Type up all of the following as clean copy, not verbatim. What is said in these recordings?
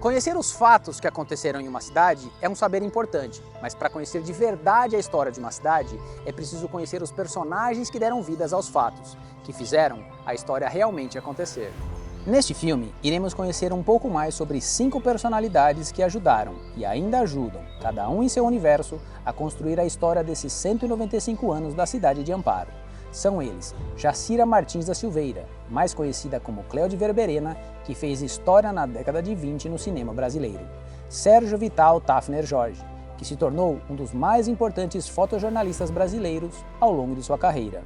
Conhecer os fatos que aconteceram em uma cidade é um saber importante, mas para conhecer de verdade a história de uma cidade, é preciso conhecer os personagens que deram vidas aos fatos, que fizeram a história realmente acontecer. Neste filme, iremos conhecer um pouco mais sobre 5 personalidades que ajudaram, e ainda ajudam, cada um em seu universo, a construir a história desses 195 anos da cidade de Amparo. São eles, Jacira Martins da Silveira, mais conhecida como Cléo de Verberena, que fez história na década de 20 no cinema brasileiro. Sérgio Vital Tafner Jorge, que se tornou um dos mais importantes fotojornalistas brasileiros ao longo de sua carreira.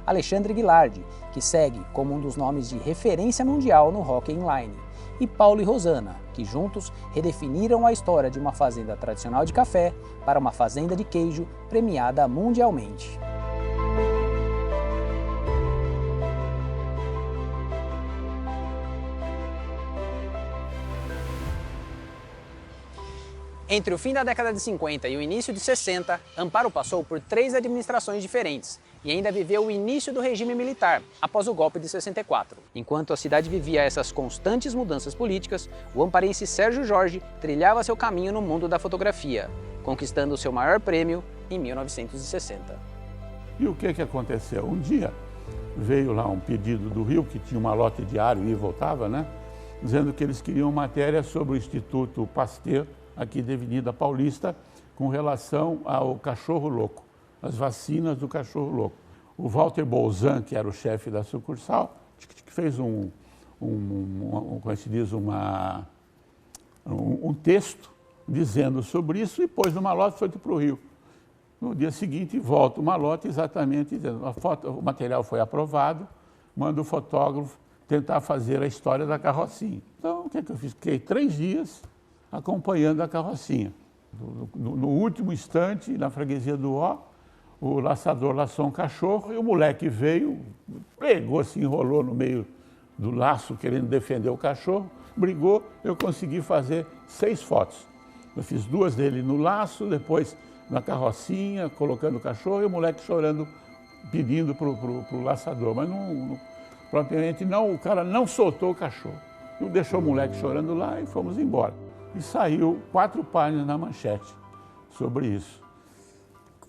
Alexandre Guilardi, que segue como um dos nomes de referência mundial no hóquei inline. E Paulo e Rosana, que juntos redefiniram a história de uma fazenda tradicional de café para uma fazenda de queijo premiada mundialmente. Entre o fim da década de 50 e o início de 60, Amparo passou por 3 administrações diferentes e ainda viveu o início do regime militar, após o golpe de 64. Enquanto a cidade vivia essas constantes mudanças políticas, o amparense Sérgio Jorge trilhava seu caminho no mundo da fotografia, conquistando seu maior prêmio em 1960. E o que aconteceu? Um dia veio lá um pedido do Rio, que tinha uma lote diário e voltava, né? Dizendo que eles queriam matéria sobre o Instituto Pasteur, aqui da Avenida Paulista, com relação ao cachorro louco, as vacinas do cachorro louco. O Walter Bolzan, que era o chefe da sucursal, fez como se diz, um texto dizendo sobre isso e pôs numa lote e foi para o Rio. No dia seguinte, volta uma lote exatamente dizendo, o material foi aprovado, manda o fotógrafo tentar fazer a história da carrocinha. Então, o que eu fiz? Fiquei 3 dias acompanhando a carrocinha. No último instante, na freguesia do Ó, o laçador laçou um cachorro e o moleque veio, pegou, se enrolou no meio do laço, querendo defender o cachorro, brigou, eu consegui fazer 6 fotos. Eu fiz 2 dele no laço, depois na carrocinha, colocando o cachorro e o moleque chorando, pedindo para o laçador, mas propriamente não, o cara não soltou o cachorro. Eu deixou o moleque chorando lá e fomos embora. E saiu 4 páginas na manchete sobre isso.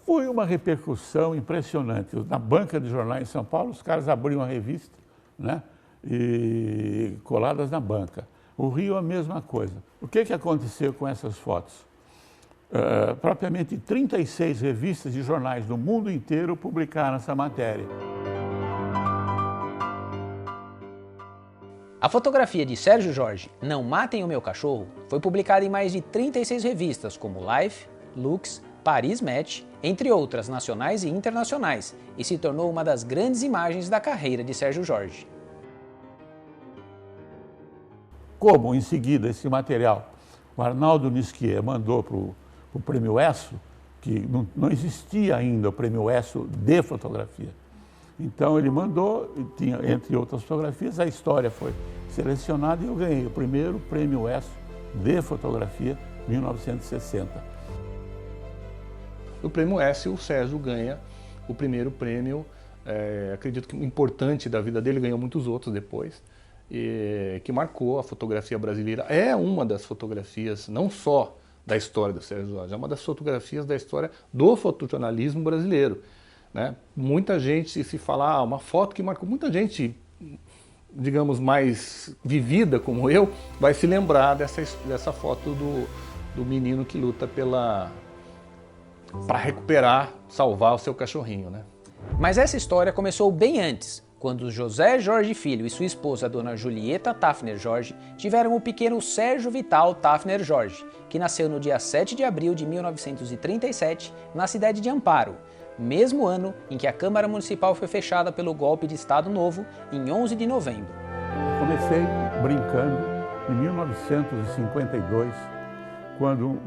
Foi uma repercussão impressionante. Na banca de jornais em São Paulo, os caras abriam a revista, né, e coladas na banca. O Rio, a mesma coisa. O que aconteceu com essas fotos? Propriamente 36 revistas e jornais do mundo inteiro publicaram essa matéria. A fotografia de Sérgio Jorge, Não Matem o Meu Cachorro, foi publicada em mais de 36 revistas como Life, Lux, Paris Match, entre outras nacionais e internacionais, e se tornou uma das grandes imagens da carreira de Sérgio Jorge. Como, em seguida, esse material, o Arnaldo Nisquier mandou para o Prêmio ESSO, que não existia ainda o Prêmio ESSO de fotografia. Então ele mandou, e tinha, entre outras fotografias, a história foi selecionada e eu ganhei o primeiro Prêmio ESSO de fotografia, 1960. No Prêmio ESSO, o Sérgio ganha o primeiro prêmio, acredito que importante da vida dele, ganhou muitos outros depois, que marcou a fotografia brasileira. É uma das fotografias, não só da história do Sérgio Jorge, é uma das fotografias da história do fotojornalismo brasileiro. Né? Muita gente, se falar uma foto que marcou, muita gente, digamos, mais vivida como eu, vai se lembrar dessa foto do menino que luta para recuperar, salvar o seu cachorrinho. Né? Mas essa história começou bem antes, quando José Jorge Filho e sua esposa, dona Julieta Tafner Jorge, tiveram o pequeno Sérgio Vital Tafner Jorge, que nasceu no dia 7 de abril de 1937, na cidade de Amparo, mesmo ano em que a Câmara Municipal foi fechada pelo golpe de Estado Novo, em 11 de novembro. Comecei brincando em 1952, quando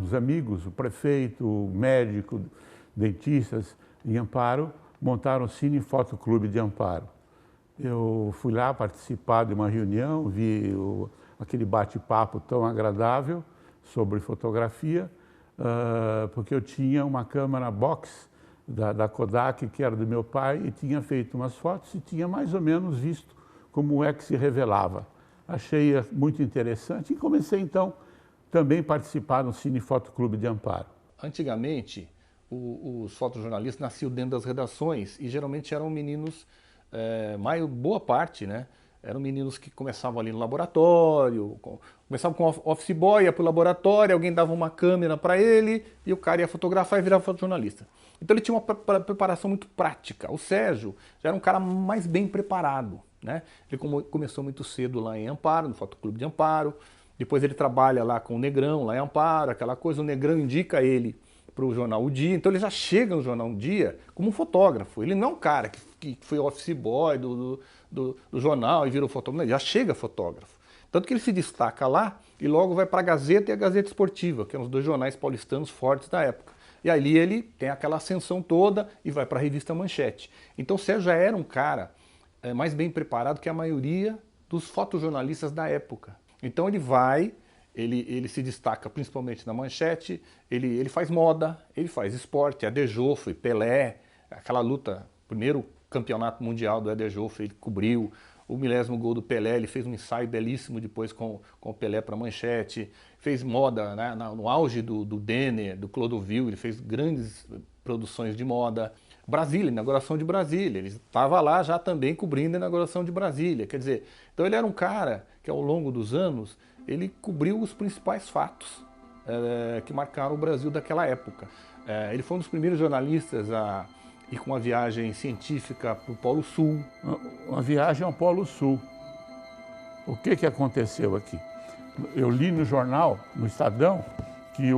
os amigos, o prefeito, o médico, dentistas em Amparo, montaram o Cine Foto Clube de Amparo. Eu fui lá participar de uma reunião, vi aquele bate-papo tão agradável sobre fotografia, porque eu tinha uma câmera box da Kodak, que era do meu pai, e tinha feito umas fotos e tinha mais ou menos visto como é que se revelava achei muito interessante e comecei então também a participar do Cine Foto Clube de Amparo. Antigamente, os fotojornalistas nasciam dentro das redações e geralmente eram meninos, boa parte, né? Eram meninos que começavam ali no laboratório, começavam com office boy, ia para o laboratório, alguém dava uma câmera para ele e o cara ia fotografar e virava fotojornalista. Então ele tinha uma preparação muito prática. O Sérgio já era um cara mais bem preparado, né? Ele começou muito cedo lá em Amparo, no Fotoclube de Amparo. Depois ele trabalha lá com o Negrão, lá em Amparo, aquela coisa. O Negrão indica ele para o jornal O Dia. Então ele já chega no jornal O Dia como um fotógrafo. Ele não é um cara que foi office boy do jornal e virou fotógrafo. Ele já chega fotógrafo. Tanto que ele se destaca lá e logo vai para a Gazeta e a Gazeta Esportiva, que eram os dois jornais paulistanos fortes da época. E ali ele tem aquela ascensão toda e vai para a revista Manchete. Então o Sérgio já era um cara mais bem preparado que a maioria dos fotojornalistas da época. Então ele se destaca principalmente na Manchete, ele faz moda, ele faz esporte, Éder Joffre, Pelé, aquela luta, primeiro campeonato mundial do Éder Joffre, ele cobriu, o 10º gol do Pelé, ele fez um ensaio belíssimo depois com o Pelé para Manchete, fez moda, né, no auge do Denner, do Clodovil, ele fez grandes produções de moda. Brasília, inauguração de Brasília, ele estava lá já também cobrindo a inauguração de Brasília, quer dizer, então ele era um cara que ao longo dos anos, ele cobriu os principais fatos que marcaram o Brasil daquela época. Ele foi um dos primeiros jornalistas a ir com uma viagem científica para o Polo Sul. Uma viagem ao Polo Sul. O que aconteceu aqui? Eu li no jornal, no Estadão, que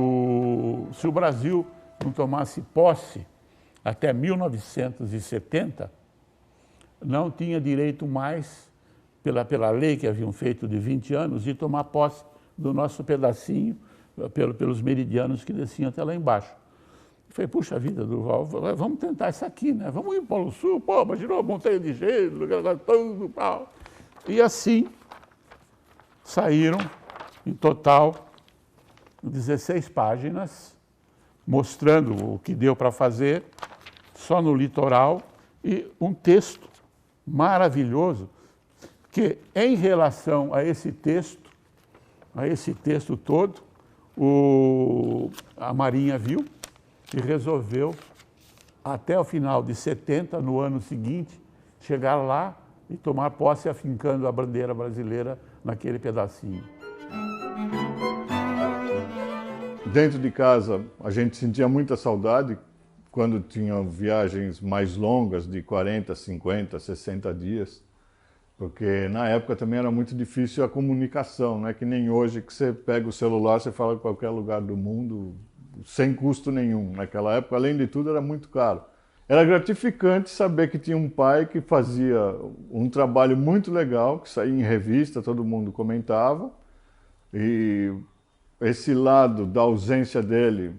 se o Brasil não tomasse posse até 1970, não tinha direito mais, pela lei que haviam feito de 20 anos, de tomar posse do nosso pedacinho pelos meridianos que desciam até lá embaixo. Eu falei, puxa vida, Durval, vamos tentar isso aqui, né? Vamos ir para o Polo Sul, pô, imaginou, montanha de gelo, tudo, pau. E assim saíram, em total, 16 páginas, mostrando o que deu para fazer, só no litoral, e um texto maravilhoso, que em relação a esse texto todo, a Marinha viu e resolveu, até o final de 70, no ano seguinte, chegar lá e tomar posse afincando a bandeira brasileira naquele pedacinho. Dentro de casa, a gente sentia muita saudade quando tinha viagens mais longas, de 40, 50, 60 dias, porque na época também era muito difícil a comunicação, não é que nem hoje que você pega o celular, você fala em qualquer lugar do mundo, sem custo nenhum. Naquela época, além de tudo, era muito caro. Era gratificante saber que tinha um pai que fazia um trabalho muito legal, que saía em revista, todo mundo comentava, e esse lado da ausência dele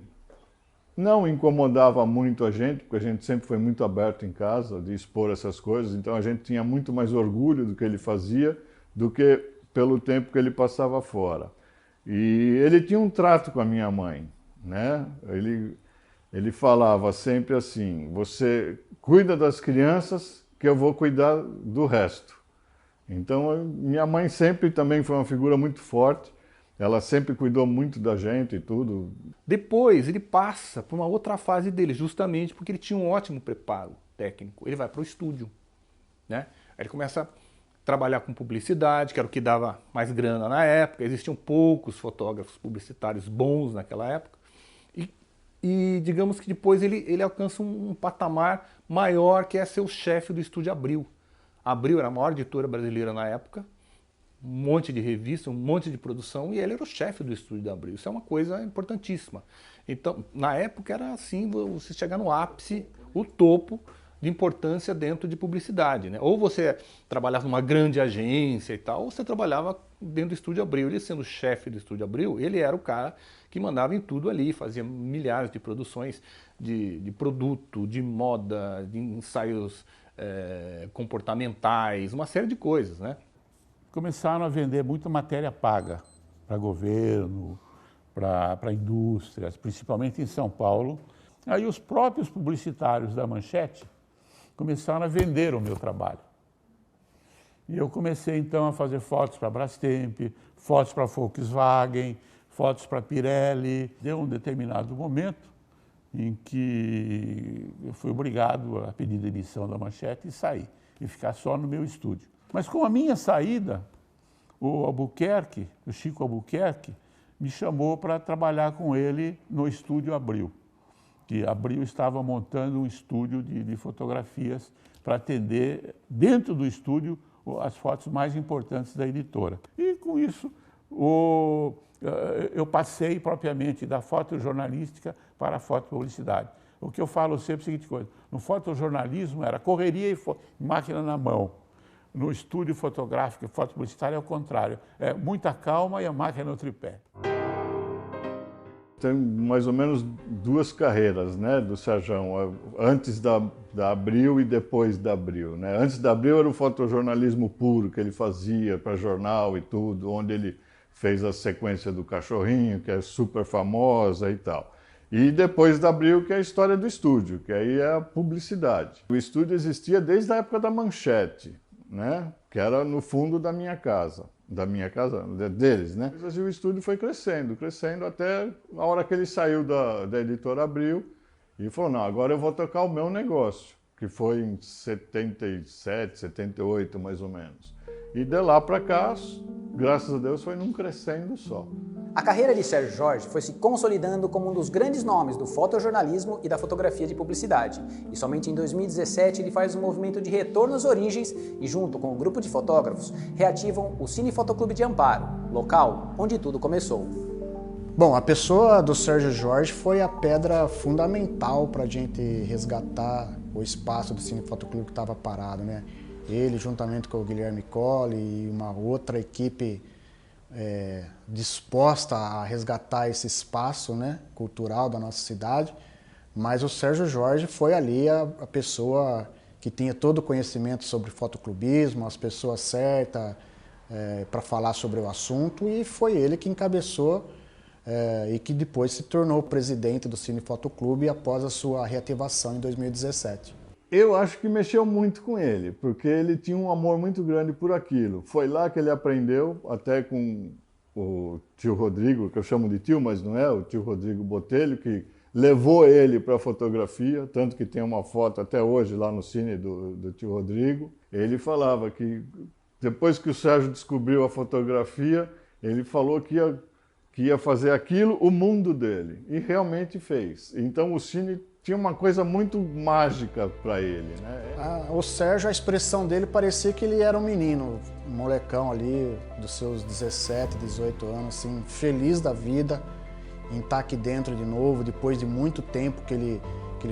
não incomodava muito a gente, porque a gente sempre foi muito aberto em casa de expor essas coisas, então a gente tinha muito mais orgulho do que ele fazia do que pelo tempo que ele passava fora. E ele tinha um trato com a minha mãe, né? Ele falava sempre assim, você cuida das crianças que eu vou cuidar do resto. Então minha mãe sempre também foi uma figura muito forte, ela sempre cuidou muito da gente e tudo. Depois ele passa para uma outra fase dele, justamente porque ele tinha um ótimo preparo técnico. Ele vai para o estúdio, né? Aí ele começa a trabalhar com publicidade, que era o que dava mais grana na época. Existiam poucos fotógrafos publicitários bons naquela época. E digamos que depois ele alcança um patamar maior, que é ser o chefe do Estúdio Abril. A Abril era a maior editora brasileira na época, um monte de revista, um monte de produção, e ele era o chefe do Estúdio da Abril. Isso é uma coisa importantíssima. Então, na época era assim, você chegar no ápice, o topo de importância dentro de publicidade, né? Ou você trabalhava numa grande agência e tal, ou você trabalhava dentro do Estúdio Abril. Ele sendo o chefe do Estúdio Abril, ele era o cara que mandava em tudo ali, fazia milhares de produções de produto, de moda, de ensaios comportamentais, uma série de coisas, né? Começaram a vender muita matéria paga para governo, para indústrias, principalmente em São Paulo. Aí os próprios publicitários da Manchete começaram a vender o meu trabalho. E eu comecei então a fazer fotos para Brastemp, fotos para Volkswagen, fotos para Pirelli. Deu um determinado momento em que eu fui obrigado a pedir demissão da Manchete e sair, e ficar só no meu estúdio. Mas com a minha saída, o Albuquerque, o Chico Albuquerque, me chamou para trabalhar com ele no estúdio Abril, que Abril estava montando um estúdio de fotografias para atender, dentro do estúdio, as fotos mais importantes da editora. E com isso, eu passei propriamente da fotojornalística para a fotopublicidade. O que eu falo sempre é a seguinte coisa: no fotojornalismo era correria e máquina na mão. No estúdio fotográfico e fotopublicitário é o contrário, é muita calma e a máquina no tripé. Tem mais ou menos 2 carreiras, né, do Sérgio, antes da Abril e depois da Abril, né? Antes da Abril era o fotojornalismo puro que ele fazia para jornal e tudo, onde ele fez a sequência do Cachorrinho, que é super famosa e tal. E depois da Abril, que é a história do estúdio, que aí é a publicidade. O estúdio existia desde a época da Manchete, né, que era no fundo da minha casa deles, né? E o estúdio foi crescendo até a hora que ele saiu da editora Abril e falou: não, agora eu vou tocar o meu negócio, que foi em 77, 78 mais ou menos. E de lá para cá, graças a Deus, foi num crescendo só. A carreira de Sérgio Jorge foi se consolidando como um dos grandes nomes do fotojornalismo e da fotografia de publicidade. E somente em 2017 ele faz um movimento de retorno às origens e, junto com um grupo de fotógrafos, reativam o Cine Fotoclube de Amparo, local onde tudo começou. Bom, a pessoa do Sérgio Jorge foi a pedra fundamental para a gente resgatar o espaço do Cine Fotoclube que estava parado, né? Ele, juntamente com o Guilherme Colli e uma outra equipe disposta a resgatar esse espaço, né, cultural da nossa cidade, mas o Sérgio Jorge foi ali a pessoa que tinha todo o conhecimento sobre fotoclubismo, as pessoas certas para falar sobre o assunto, e foi ele que encabeçou e que depois se tornou presidente do Cine Fotoclube após a sua reativação em 2017. Eu acho que mexeu muito com ele, porque ele tinha um amor muito grande por aquilo. Foi lá que ele aprendeu, até com o tio Rodrigo, que eu chamo de tio, mas não é, o tio Rodrigo Botelho, que levou ele para a fotografia, tanto que tem uma foto até hoje lá no cine do tio Rodrigo. Ele falava que depois que o Sérgio descobriu a fotografia, ele falou que ia fazer aquilo o mundo dele, e realmente fez. Então o cine tinha uma coisa muito mágica para ele, né? O Sérgio, a expressão dele parecia que ele era um menino, um molecão ali dos seus 17, 18 anos, assim, feliz da vida em estar aqui dentro de novo, depois de muito tempo que ele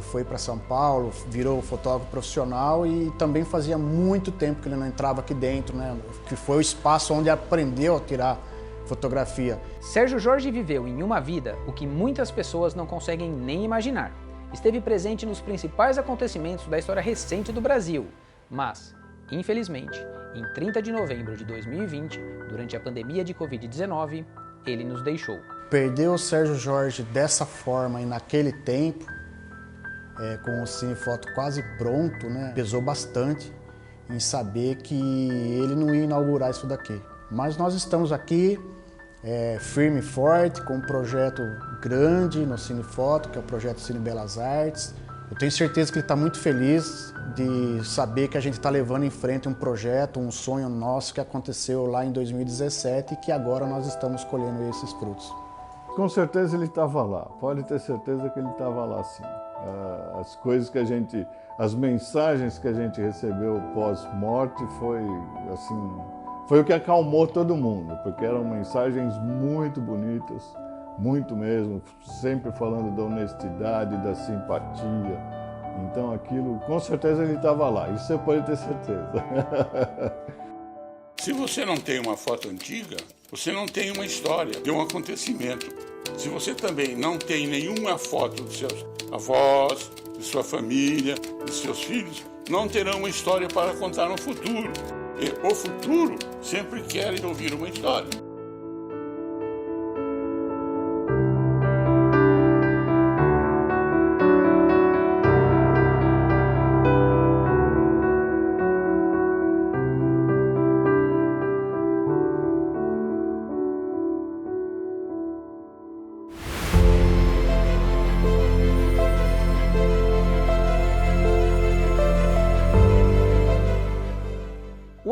foi para São Paulo, virou fotógrafo profissional, e também fazia muito tempo que ele não entrava aqui dentro, né? Que foi o espaço onde aprendeu a tirar fotografia. Sérgio Jorge viveu em uma vida o que muitas pessoas não conseguem nem imaginar. Esteve presente nos principais acontecimentos da história recente do Brasil, mas, infelizmente, em 30 de novembro de 2020, durante a pandemia de Covid-19, ele nos deixou. Perder o Sérgio Jorge dessa forma e naquele tempo, com o Cinefoto quase pronto, né, pesou bastante em saber que ele não ia inaugurar isso daqui. Mas nós estamos aqui, firme e forte, com um projeto grande no Cinefoto, que é o projeto Cine Belas Artes. Eu tenho certeza que ele está muito feliz de saber que a gente está levando em frente um projeto, um sonho nosso que aconteceu lá em 2017 e que agora nós estamos colhendo esses frutos. Com certeza ele estava lá, pode ter certeza que ele estava lá sim. As coisas que as mensagens que a gente recebeu pós-morte foi o que acalmou todo mundo, porque eram mensagens muito bonitas, muito mesmo, sempre falando da honestidade, da simpatia. Então aquilo, com certeza ele estava lá, isso você pode ter certeza. Se você não tem uma foto antiga, você não tem uma história de um acontecimento. Se você também não tem nenhuma foto dos seus avós, de sua família, dos seus filhos, não terão uma história para contar no futuro. E o futuro sempre quer ouvir uma história.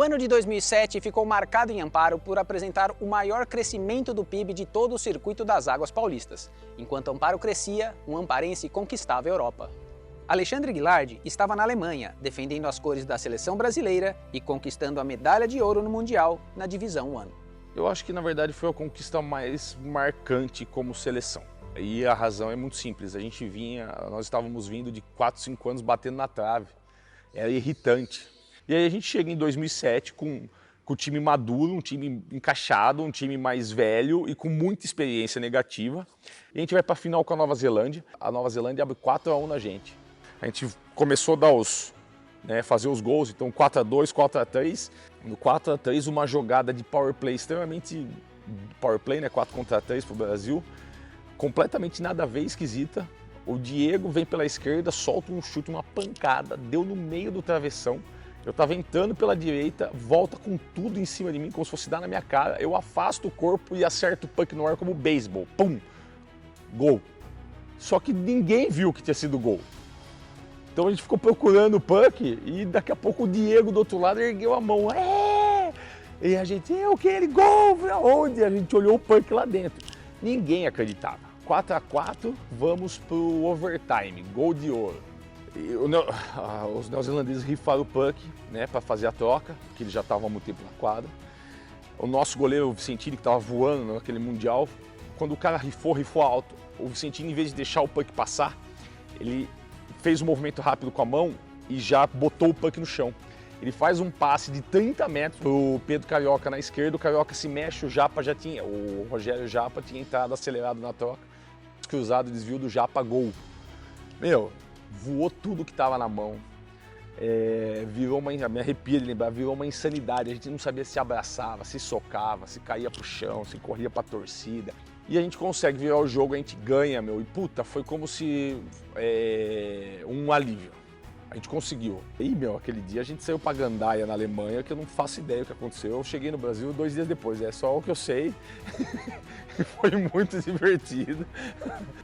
ano de 2007 ficou marcado em Amparo por apresentar o maior crescimento do PIB de todo o circuito das águas paulistas. Enquanto Amparo crescia, um amparense conquistava a Europa. Alexandre Guilardi estava na Alemanha, defendendo as cores da seleção brasileira e conquistando a medalha de ouro no Mundial na divisão 1. Eu acho que na verdade foi a conquista mais marcante como seleção. E a razão é muito simples, nós estávamos vindo de 4, 5 anos batendo na trave, era irritante. E aí a gente chega em 2007 com o time maduro, um time encaixado, um time mais velho e com muita experiência negativa. E a gente vai para a final com a Nova Zelândia, Nova Zelândia abre 4-1 na gente. A gente começou a dar fazer os gols, então 4-2, 4-3. No 4-3, uma jogada de power play extremamente... Power play, 4 contra 3 para o Brasil. Completamente nada a ver, esquisita. O Diego vem pela esquerda, solta um chute, uma pancada, deu no meio do travessão. Eu estava entrando pela direita, volta com tudo em cima de mim, como se fosse dar na minha cara. Eu afasto o corpo e acerto o puck no ar como beisebol. Pum! Gol. Só que ninguém viu que tinha sido gol. Então a gente ficou procurando o puck e daqui a pouco o Diego do outro lado ergueu a mão. E a gente, aquele gol, aonde? A gente olhou o puck lá dentro. Ninguém acreditava. 4-4, vamos pro overtime, gol de ouro. E os neozelandeses rifaram o puck, para fazer a troca, que eles já estavam há muito tempo na quadra. O nosso goleiro, o Vicentini, que estava voando naquele Mundial, quando o cara rifou alto. O Vicentini, em vez de deixar o puck passar, ele fez um movimento rápido com a mão e já botou o puck no chão. Ele faz um passe de 30 metros pro Pedro Carioca na esquerda, o Carioca se mexe, o Rogério Japa tinha entrado acelerado na troca, cruzado, desvio do Japa, gol. Voou tudo que estava na mão, me arrepia de lembrar, virou uma insanidade, a gente não sabia se abraçava, se socava, se caía pro chão, se corria pra torcida. E a gente consegue virar o jogo, a gente ganha, e foi como se um alívio. A gente conseguiu. E, aquele dia a gente saiu pra Gandaia, na Alemanha, que eu não faço ideia do que aconteceu. Eu cheguei no Brasil 2 dias depois, é só o que eu sei. Foi muito divertido.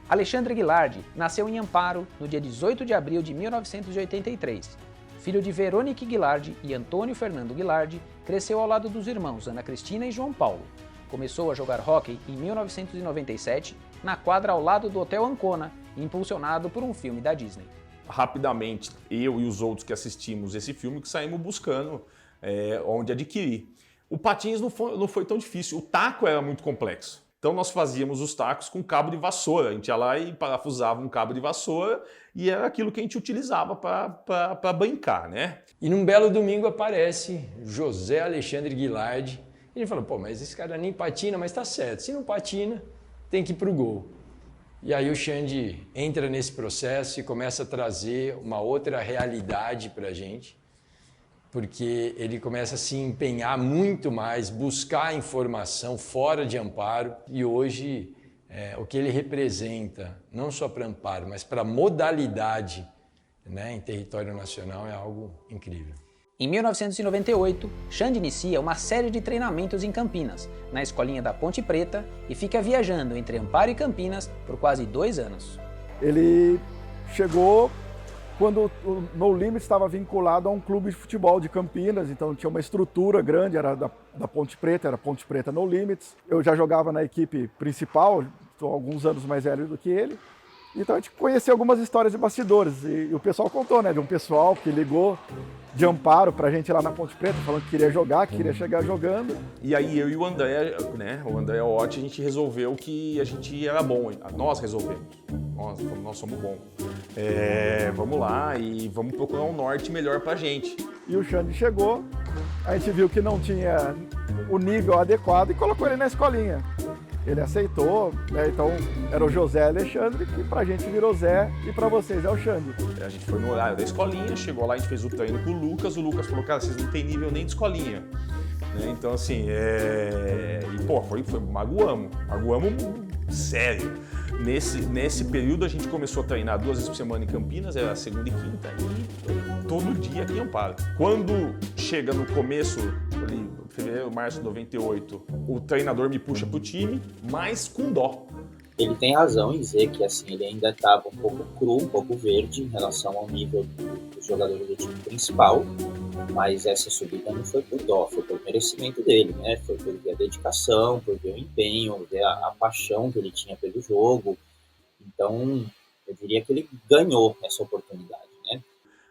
Alexandre Guilardi nasceu em Amparo no dia 18 de abril de 1983. Filho de Verônica Guilardi e Antônio Fernando Guilardi, cresceu ao lado dos irmãos Ana Cristina e João Paulo. Começou a jogar hóquei em 1997, na quadra ao lado do Hotel Ancona, impulsionado por um filme da Disney. Rapidamente, eu e os outros que assistimos esse filme, que saímos buscando onde adquirir. O patins não foi tão difícil, o taco era muito complexo. Então nós fazíamos os tacos com cabo de vassoura, a gente ia lá e parafusava um cabo de vassoura e era aquilo que a gente utilizava para brincar, E num belo domingo aparece José Alexandre Guilardi. Ele fala, mas esse cara nem patina, mas tá certo, se não patina, tem que ir pro gol. E aí o Xande entra nesse processo e começa a trazer uma outra realidade para a gente, porque ele começa a se empenhar muito mais, buscar informação fora de Amparo, e hoje o que ele representa, não só para Amparo, mas para a modalidade em território nacional é algo incrível. Em 1998, Xande inicia uma série de treinamentos em Campinas, na escolinha da Ponte Preta, e fica viajando entre Amparo e Campinas por quase 2 anos. Ele chegou quando o No Limits estava vinculado a um clube de futebol de Campinas, então tinha uma estrutura grande, era da Ponte Preta, era Ponte Preta No Limits. Eu já jogava na equipe principal, estou alguns anos mais velho do que ele, então a gente conheceu algumas histórias de bastidores, e o pessoal contou, de um pessoal que ligou de Amparo pra gente lá na Ponte Preta, falando que queria jogar, que queria chegar jogando. E aí eu e o André, o André Otti, a gente resolveu que a gente era bom, nós resolvemos, nós somos bons. Vamos lá e vamos procurar um norte melhor pra gente. E o Xande chegou, a gente viu que não tinha o nível adequado e colocou ele na escolinha. Ele aceitou, então era o José Alexandre, que pra gente virou Zé e pra vocês é o Xande. A gente foi no horário da escolinha, chegou lá, a gente fez o treino com o Lucas falou, cara, vocês não tem nível nem de escolinha. Então assim, magoamos sério. Nesse período a gente começou a treinar 2 vezes por semana em Campinas, era segunda e quinta, e todo dia aqui em Amparo. Quando chega no começo, fevereiro, março de 98, o treinador me puxa pro time, mas com dó. ele tem razão em dizer que assim, ele ainda estava um pouco cru, um pouco verde em relação ao nível dos jogadores do time principal, mas essa subida não foi por dó, foi por merecimento dele, né? Foi por ver a dedicação, por ver o empenho, ver a paixão que ele tinha pelo jogo. Então, eu diria que ele ganhou essa oportunidade, né?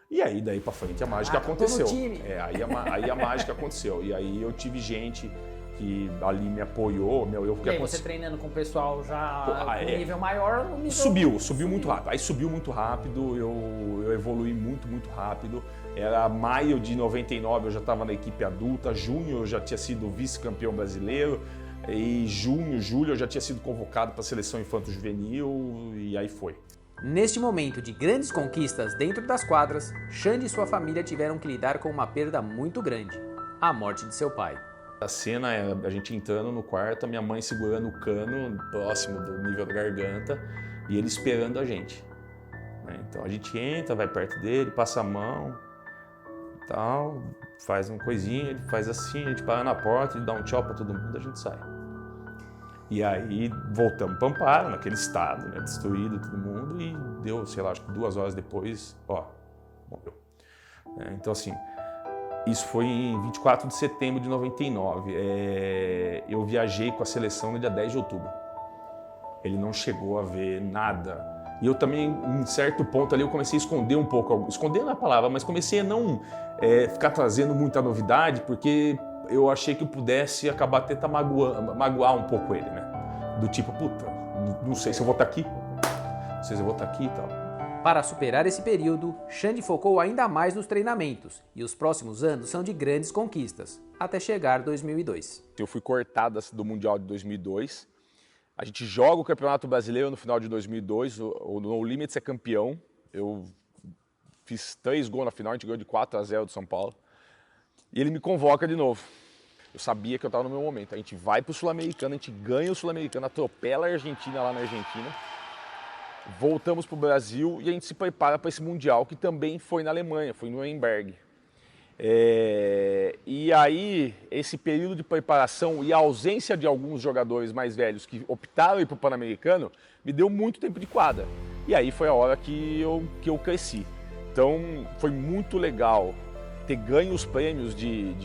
E aí, daí pra frente, a mágica aconteceu. Aí a mágica aconteceu. E aí eu tive gente que ali me apoiou. E aí, você treinando com o pessoal já com nível maior? No nível... Subiu muito rápido. Aí subiu muito rápido, eu evolui muito rápido. Era maio de 99, eu já estava na equipe adulta. Junho, eu já tinha sido vice-campeão brasileiro. E julho, eu já tinha sido convocado para a seleção infanto-juvenil. E aí foi. Neste momento de grandes conquistas dentro das quadras, Xande e sua família tiveram que lidar com uma perda muito grande: a morte de seu pai. A cena é a gente entrando no quarto, a minha mãe segurando o cano próximo do nível da garganta e ele esperando a gente. Então a gente entra, vai perto dele, passa a mão e tal, faz uma coisinha, ele faz assim, a gente para na porta, ele dá um tchau para todo mundo, a gente sai. E aí voltamos para Amparo, naquele estado, né, destruído todo mundo, e deu, sei lá, acho que 2 horas depois, morreu. Então assim, isso foi em 24 de setembro de 99. Eu viajei com a seleção no dia 10 de outubro. Ele não chegou a ver nada. E eu também, em certo ponto ali, eu comecei a esconder um pouco. Esconder não é a palavra, mas comecei a não ficar trazendo muita novidade, porque eu achei que eu pudesse acabar tentando magoar um pouco ele, né? Do tipo, puta, não sei se eu vou estar aqui. Não sei se eu vou estar aqui e tal. Para superar esse período, Xande focou ainda mais nos treinamentos, e os próximos anos são de grandes conquistas, até chegar 2002. Eu fui cortado do Mundial de 2002, a gente joga o Campeonato Brasileiro no final de 2002, o No Limits é campeão, eu fiz 3 gols na final, a gente ganhou de 4-0 do São Paulo, e ele me convoca de novo. Eu sabia que eu estava no meu momento, a gente vai para o Sul-Americano, a gente ganha o Sul-Americano, atropela a Argentina lá na Argentina, voltamos para o Brasil e a gente se prepara para esse Mundial, que também foi na Alemanha, foi no Nuremberg. E aí, esse período de preparação e a ausência de alguns jogadores mais velhos que optaram ir para o Pan-Americano, me deu muito tempo de quadra. E aí foi a hora que eu cresci. Então, foi muito legal ter ganho os prêmios de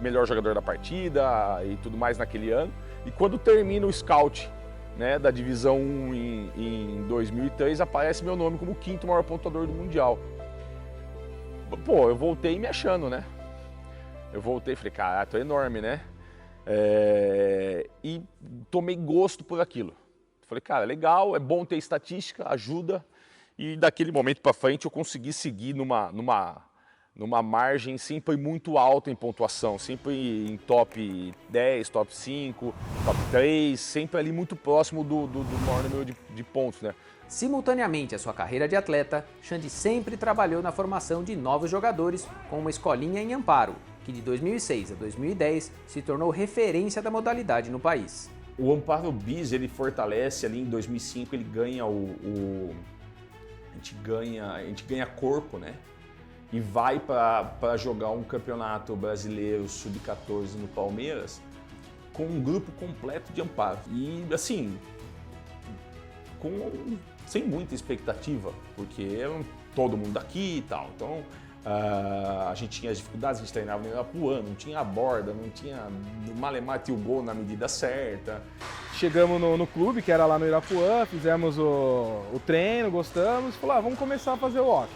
melhor jogador da partida e tudo mais naquele ano. E quando termina o scout, né, da Divisão 1 em 2003, aparece meu nome como o 5º maior pontuador do Mundial. Pô, eu voltei me achando, né? Eu voltei e falei, cara, tô enorme, né? E tomei gosto por aquilo. Falei, cara, legal, é bom ter estatística, ajuda. E daquele momento para frente eu consegui seguir numa margem sempre muito alta em pontuação, sempre em top 10, top 5, top 3, sempre ali muito próximo do maior número de pontos, né? Simultaneamente à sua carreira de atleta, Xande sempre trabalhou na formação de novos jogadores com uma escolinha em Amparo, que de 2006 a 2010 se tornou referência da modalidade no país. O Amparo Bis, ele fortalece ali em 2005, ele ganha a gente ganha corpo, né? E vai para jogar um campeonato brasileiro sub-14 no Palmeiras com um grupo completo de Amparo. E assim, sem muita expectativa, porque era todo mundo daqui e tal. Então a gente tinha as dificuldades, a gente treinava no Irapuã, não tinha a borda, não tinha o Malemar tinha o gol na medida certa. Chegamos no clube, que era lá no Irapuã, fizemos o treino, gostamos, e falou, vamos começar a fazer o hockey.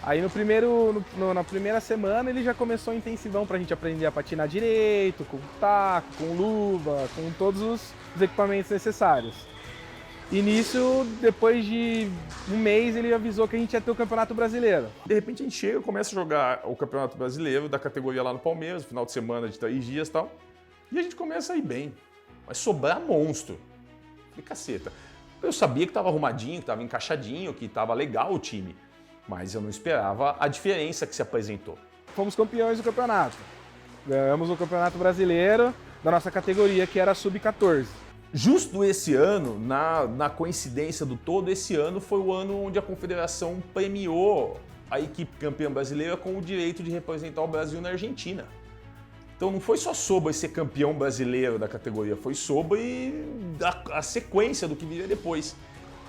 Aí na primeira semana ele já começou um intensivão pra gente aprender a patinar direito, com taco, com luva, com todos os equipamentos necessários. E nisso, depois de um mês, ele avisou que a gente ia ter o Campeonato Brasileiro. De repente a gente chega, começa a jogar o Campeonato Brasileiro da categoria lá no Palmeiras, final de semana de 3 dias e tal, e a gente começa a ir bem, mas sobrar monstro. E caceta. Eu sabia que estava arrumadinho, que estava encaixadinho, que estava legal o time, mas eu não esperava a diferença que se apresentou. Fomos campeões do campeonato. Ganhamos o Campeonato Brasileiro da nossa categoria, que era Sub-14. Justo esse ano, na coincidência do todo, esse ano foi o ano onde a Confederação premiou a equipe campeã brasileira com o direito de representar o Brasil na Argentina. Então não foi só sobre ser campeão brasileiro da categoria, foi sobre a sequência do que viria depois.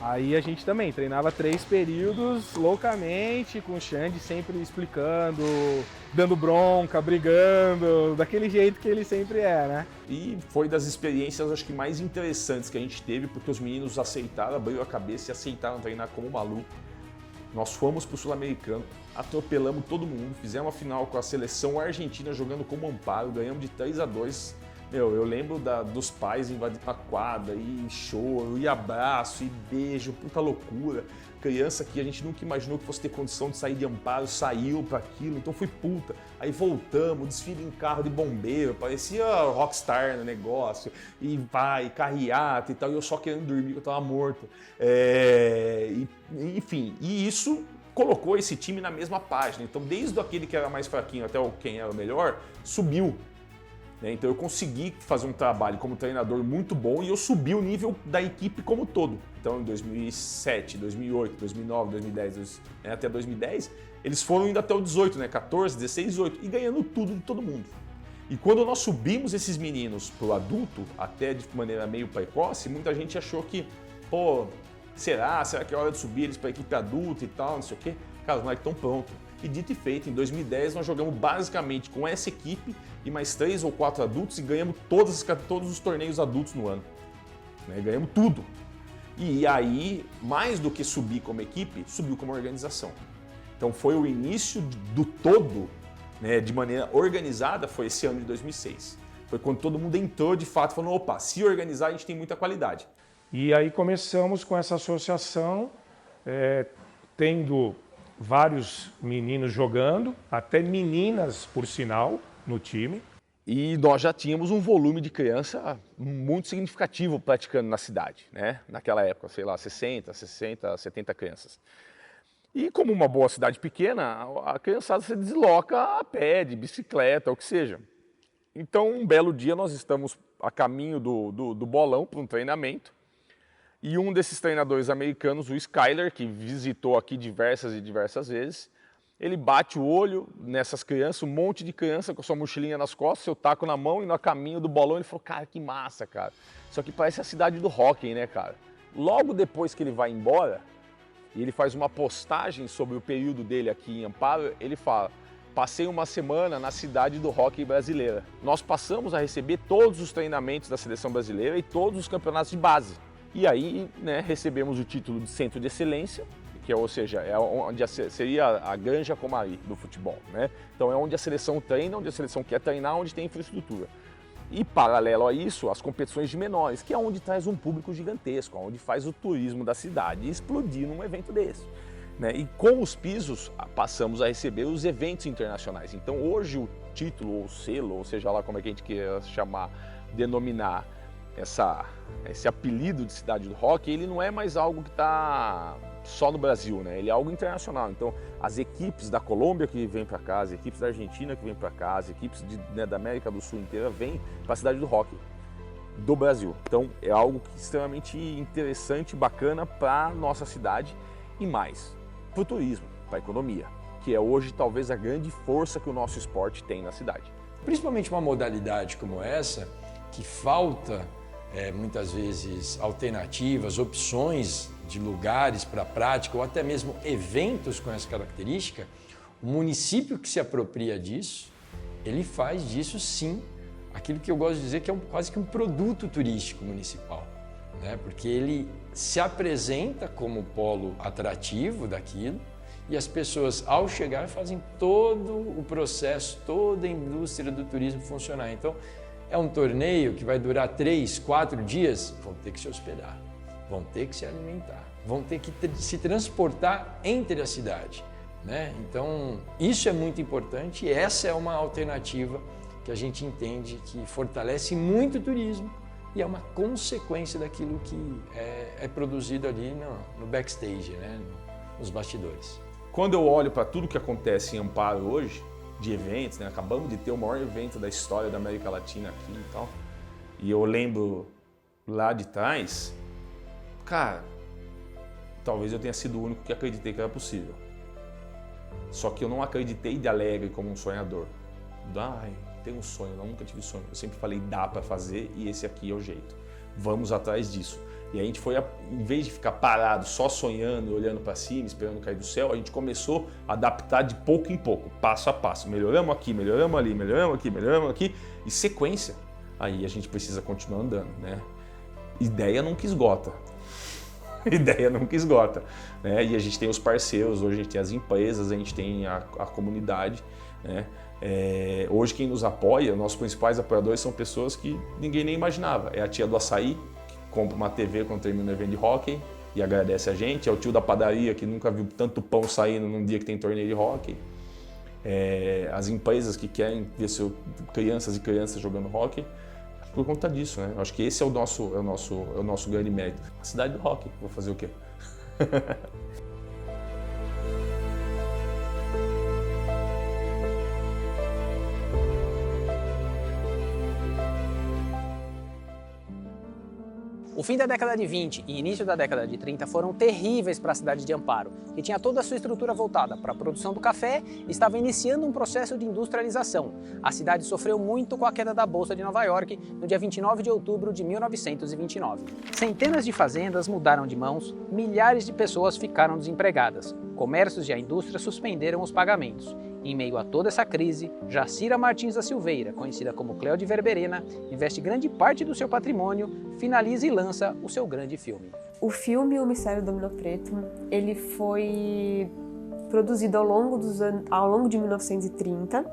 Aí a gente também treinava 3 períodos loucamente, com o Xande sempre explicando, dando bronca, brigando, daquele jeito que ele sempre é, né? E foi das experiências, acho que mais interessantes que a gente teve, porque os meninos aceitaram, abriram a cabeça e aceitaram treinar como maluco. Nós fomos pro Sul-Americano, atropelamos todo mundo, fizemos a final com a seleção argentina jogando como amparo, ganhamos de 3-2. Eu lembro dos pais invadindo a quadra, e choro, e abraço, e beijo, puta loucura. Criança que a gente nunca imaginou que fosse ter condição de sair de amparo, saiu para aquilo, então foi puta. Aí voltamos, desfile em carro de bombeiro, parecia rockstar no negócio, e vai, carreata e tal, e eu só querendo dormir, que eu tava morto. Enfim, e isso colocou esse time na mesma página. Então, desde aquele que era mais fraquinho até quem era o melhor, subiu. Então eu consegui fazer um trabalho como treinador muito bom e eu subi o nível da equipe como todo. Então em 2007, 2008, 2009, 2010, até 2010, eles foram indo até o 18, 14, 16, 18 e ganhando tudo de todo mundo. E quando nós subimos esses meninos para o adulto, até de maneira meio precoce, muita gente achou que, pô, será que é hora de subir eles para a equipe adulta e tal, não sei o quê? Cara, os moleques estão prontos. E dito e feito, em 2010 nós jogamos basicamente com essa equipe e mais 3 ou 4 adultos e ganhamos todos os torneios adultos no ano. Ganhamos tudo. E aí, mais do que subir como equipe, subiu como organização. Então foi o início do todo, de maneira organizada, foi esse ano de 2006. Foi quando todo mundo entrou de fato, falando, opa, se organizar a gente tem muita qualidade. E aí começamos com essa associação, tendo vários meninos jogando, até meninas, por sinal, no time. E nós já tínhamos um volume de criança muito significativo praticando na cidade, Naquela época, sei lá, 60, 70 crianças. E como uma boa cidade pequena, a criançada se desloca a pé, de bicicleta, ou o que seja. Então, um belo dia, nós estamos a caminho do bolão para um treinamento. E um desses treinadores americanos, o Skyler, que visitou aqui diversas vezes, ele bate o olho nessas crianças, um monte de criança com a sua mochilinha nas costas, seu taco na mão e no caminho do bolão ele falou, cara, que massa, cara. Isso aqui parece a cidade do hóquei, né, cara? Logo depois que ele vai embora, e ele faz uma postagem sobre o período dele aqui em Amparo, ele fala, passei uma semana na cidade do hóquei brasileira. Nós passamos a receber todos os treinamentos da seleção brasileira e todos os campeonatos de base. E aí, recebemos o título de Centro de Excelência, que ou seja, é onde seria a Granja Comari do futebol, Então é onde a seleção treina, onde a seleção quer treinar, onde tem infraestrutura. E paralelo a isso, as competições de menores, que é onde traz um público gigantesco, onde faz o turismo da cidade explodir num evento desse. E com os pisos, passamos a receber os eventos internacionais. Então hoje o título ou selo, ou seja lá como é que a gente quer chamar, denominar, esse apelido de cidade do hóquei, ele não é mais algo que está só no Brasil, ele é algo internacional. Então, as equipes da Colômbia que vêm para cá, as equipes da Argentina que vêm para cá, as equipes da América do Sul inteira vêm para a cidade do hóquei do Brasil. Então, é algo extremamente interessante, bacana para a nossa cidade e mais, para o turismo, para a economia, que é hoje talvez a grande força que o nosso esporte tem na cidade. Principalmente uma modalidade como essa, que falta muitas vezes alternativas, opções de lugares para prática ou até mesmo eventos com essa característica, o município que se apropria disso, ele faz disso sim aquilo que eu gosto de dizer que é quase que um produto turístico municipal, porque ele se apresenta como polo atrativo daquilo e as pessoas ao chegar fazem todo o processo, toda a indústria do turismo funcionar. Então, é um torneio que vai durar 3, 4 dias, vão ter que se hospedar, vão ter que se alimentar, vão ter que se transportar entre a cidade, Então, isso é muito importante e essa é uma alternativa que a gente entende que fortalece muito o turismo e é uma consequência daquilo que é produzido ali no backstage, nos bastidores. Quando eu olho para tudo que acontece em Amparo hoje, de eventos, acabamos de ter o maior evento da história da América Latina aqui e tal, e eu lembro lá de trás, cara, talvez eu tenha sido o único que acreditei que era possível. Só que eu não acreditei de alegre como um sonhador. Ai, tenho um sonho, eu nunca tive sonho. Eu sempre falei, dá para fazer e esse aqui é o jeito. Vamos atrás disso. E a gente foi, em vez de ficar parado, só sonhando, olhando para cima, esperando cair do céu, a gente começou a adaptar de pouco em pouco, passo a passo. Melhoramos aqui, melhoramos ali, melhoramos aqui, e sequência. Aí a gente precisa continuar andando, né? Ideia nunca esgota. Ideia nunca esgota, né? E a gente tem os parceiros, hoje a gente tem as empresas, a gente tem a comunidade, né? Hoje quem nos apoia, nossos principais apoiadores são pessoas que ninguém nem imaginava. É a tia do açaí, que compra uma TV quando termina o evento de hóquei e agradece a gente. É o tio da padaria que nunca viu tanto pão saindo num dia que tem torneio de hóquei. As empresas que querem ver crianças e crianças jogando hóquei. Por conta disso, né? Acho que esse é o nosso grande mérito. A cidade do hóquei, vou fazer o quê? O fim da década de 20 e início da década de 30 foram terríveis para a cidade de Amparo, que tinha toda a sua estrutura voltada para a produção do café e estava iniciando um processo de industrialização. A cidade sofreu muito com a queda da Bolsa de Nova York no dia 29 de outubro de 1929. Centenas de fazendas mudaram de mãos, milhares de pessoas ficaram desempregadas. Comércios e a indústria suspenderam os pagamentos. Em meio a toda essa crise, Jacira Martins da Silveira, conhecida como Cléo de Verberena, investe grande parte do seu patrimônio, finaliza e lança o seu grande filme. O filme O Mistério do Dominó Preto, ele foi produzido ao longo de 1930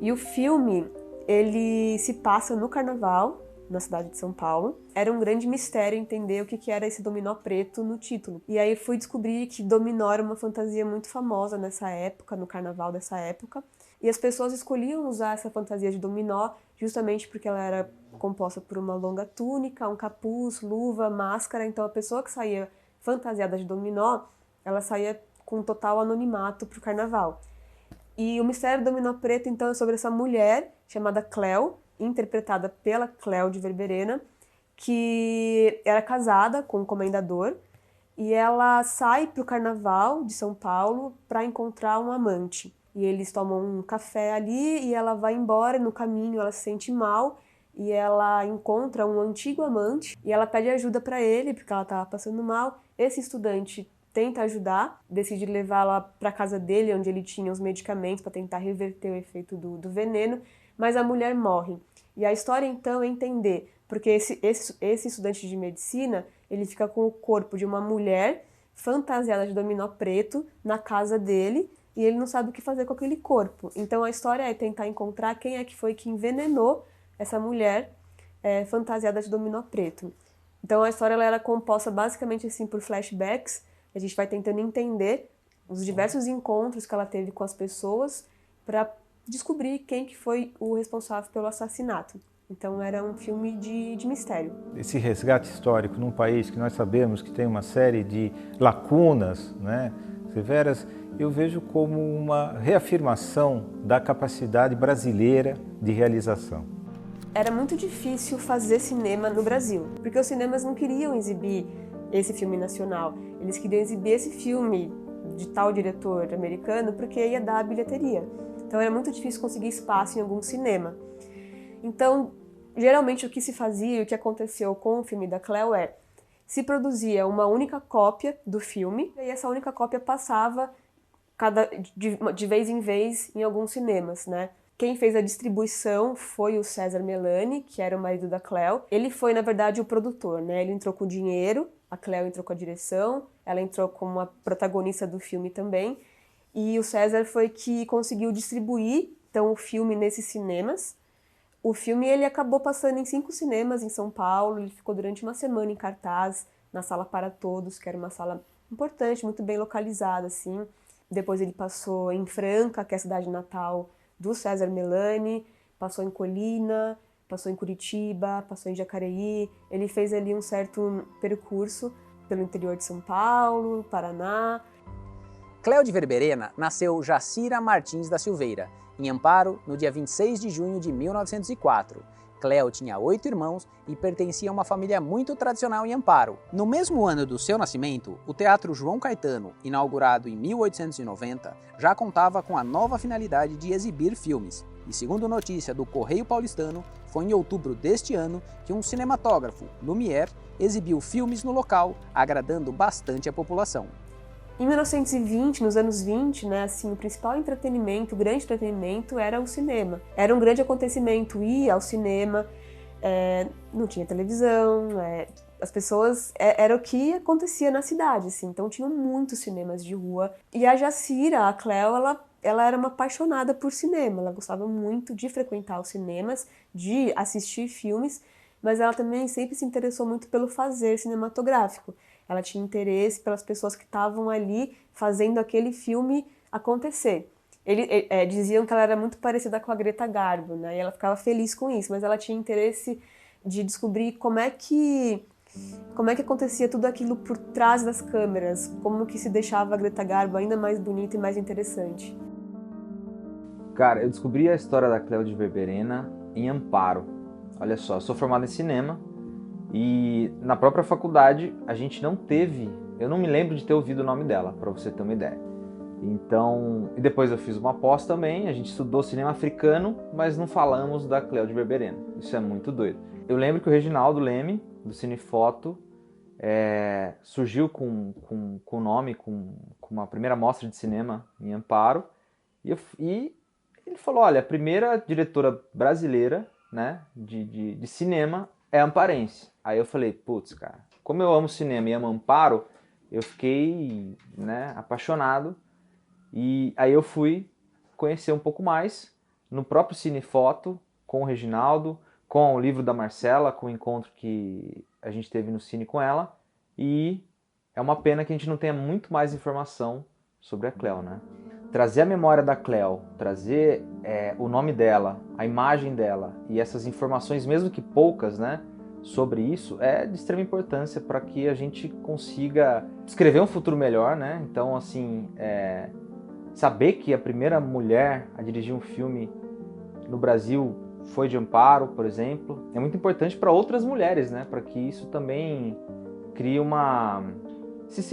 e o filme ele se passa no Carnaval, na cidade de São Paulo. Era um grande mistério entender o que era esse dominó preto no título. E aí fui descobrir que dominó era uma fantasia muito famosa nessa época, no carnaval dessa época. E as pessoas escolhiam usar essa fantasia de dominó justamente porque ela era composta por uma longa túnica, um capuz, luva, máscara. Então a pessoa que saía fantasiada de dominó, ela saía com total anonimato para o carnaval. E o Mistério do Dominó Preto, então, é sobre essa mulher chamada Cléo, interpretada pela Cléo de Verberena, que era casada com um comendador e ela sai para o carnaval de São Paulo para encontrar um amante. E eles tomam um café ali e ela vai embora. No caminho ela se sente mal e ela encontra um antigo amante e ela pede ajuda para ele porque ela estava passando mal. Esse estudante tenta ajudar, decide levá-la para a casa dele, onde ele tinha os medicamentos para tentar reverter o efeito do veneno, mas a mulher morre. E a história, então, é entender, porque esse estudante de medicina, ele fica com o corpo de uma mulher fantasiada de dominó preto na casa dele, e ele não sabe o que fazer com aquele corpo. Então a história é tentar encontrar quem é que foi que envenenou essa mulher fantasiada de dominó preto. Então a história ela era composta basicamente assim por flashbacks. A gente vai tentando entender os diversos encontros que ela teve com as pessoas para descobrir quem que foi o responsável pelo assassinato. Então era um filme de mistério. Esse resgate histórico num país que nós sabemos que tem uma série de lacunas, né, severas, eu vejo como uma reafirmação da capacidade brasileira de realização. Era muito difícil fazer cinema no Brasil, porque os cinemas não queriam exibir esse filme nacional. Eles queriam exibir esse filme de tal diretor americano porque ia dar a bilheteria. Então era muito difícil conseguir espaço em algum cinema. Então, geralmente o que se fazia e o que aconteceu com o filme da Cléo se produzia uma única cópia do filme e essa única cópia passava de vez em vez em alguns cinemas, né? Quem fez a distribuição foi o César Melani, que era o marido da Cléo. Ele foi, na verdade, o produtor, né? Ele entrou com o dinheiro, a Cléo entrou com a direção, ela entrou como a protagonista do filme também. E o César foi que conseguiu distribuir então, o filme nesses cinemas. O filme ele acabou passando em 5 cinemas em São Paulo, ele ficou durante uma semana em cartaz, na Sala Para Todos, que era uma sala importante, muito bem localizada, assim. Depois ele passou em Franca, que é a cidade natal do César Melani, passou em Colina, passou em Curitiba, passou em Jacareí. Ele fez ali um certo percurso pelo interior de São Paulo, Paraná. Cléo de Verberena nasceu Jacira Martins da Silveira, em Amparo, no dia 26 de junho de 1904. Cléo tinha 8 irmãos e pertencia a uma família muito tradicional em Amparo. No mesmo ano do seu nascimento, o Teatro João Caetano, inaugurado em 1890, já contava com a nova finalidade de exibir filmes. E segundo notícia do Correio Paulistano, foi em outubro deste ano que um cinematógrafo, Lumière, exibiu filmes no local, agradando bastante a população. Em 1920, nos anos 20, né, assim, o principal entretenimento, o grande entretenimento era o cinema. Era um grande acontecimento ir ao cinema, não tinha televisão, as pessoas... Era o que acontecia na cidade, assim, então tinham muitos cinemas de rua. E a Jacira, a Cleo, ela era uma apaixonada por cinema, ela gostava muito de frequentar os cinemas, de assistir filmes, mas ela também sempre se interessou muito pelo fazer cinematográfico. Ela tinha interesse pelas pessoas que estavam ali fazendo aquele filme acontecer. Diziam que ela era muito parecida com a Greta Garbo, né? E ela ficava feliz com isso, mas ela tinha interesse de descobrir como é que acontecia tudo aquilo por trás das câmeras, como que se deixava a Greta Garbo ainda mais bonita e mais interessante. Cara, eu descobri a história da Cleo de Verberena em Amparo. Olha só, eu sou formado em cinema e na própria faculdade a gente não teve, eu não me lembro de ter ouvido o nome dela, para você ter uma ideia. Então, e depois eu fiz uma pós também, a gente estudou cinema africano, mas não falamos da Cleo de Verberena. Isso é muito doido. Eu lembro que o Reginaldo Leme, do Cinefoto, surgiu com o nome, com uma primeira mostra de cinema em Amparo, e ele falou, olha, a primeira diretora brasileira, né, de cinema é amparense. Aí eu falei, putz, cara, como eu amo cinema e amo Amparo, eu fiquei, né, apaixonado. E aí eu fui conhecer um pouco mais no próprio Cinefoto, com o Reginaldo, com o livro da Marcela, com o encontro que a gente teve no Cine com ela. E é uma pena que a gente não tenha muito mais informação sobre a Cleo, né? Trazer a memória da Cleo, trazer o nome dela, a imagem dela e essas informações, mesmo que poucas, né, sobre isso, é de extrema importância para que a gente consiga escrever um futuro melhor, né? Então, assim, saber que a primeira mulher a dirigir um filme no Brasil foi de Amparo, por exemplo, é muito importante para outras mulheres, né? Para que isso também crie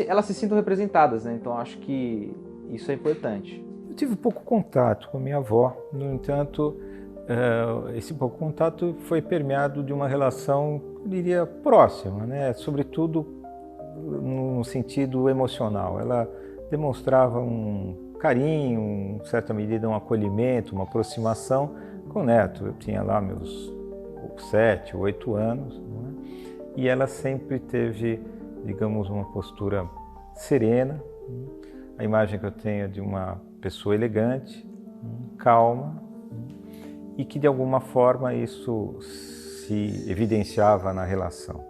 elas se sintam representadas, né? Então, acho que isso é importante. Eu tive pouco contato com a minha avó, no entanto, esse pouco contato foi permeado de uma relação, eu diria, próxima, né? Sobretudo no sentido emocional. Ela demonstrava um carinho, em certa medida um acolhimento, uma aproximação com o neto. Eu tinha lá meus 7, 8 anos, né? E ela sempre teve, digamos, uma postura serena. A imagem que eu tenho é de uma pessoa elegante, calma, e que de alguma forma isso se evidenciava na relação,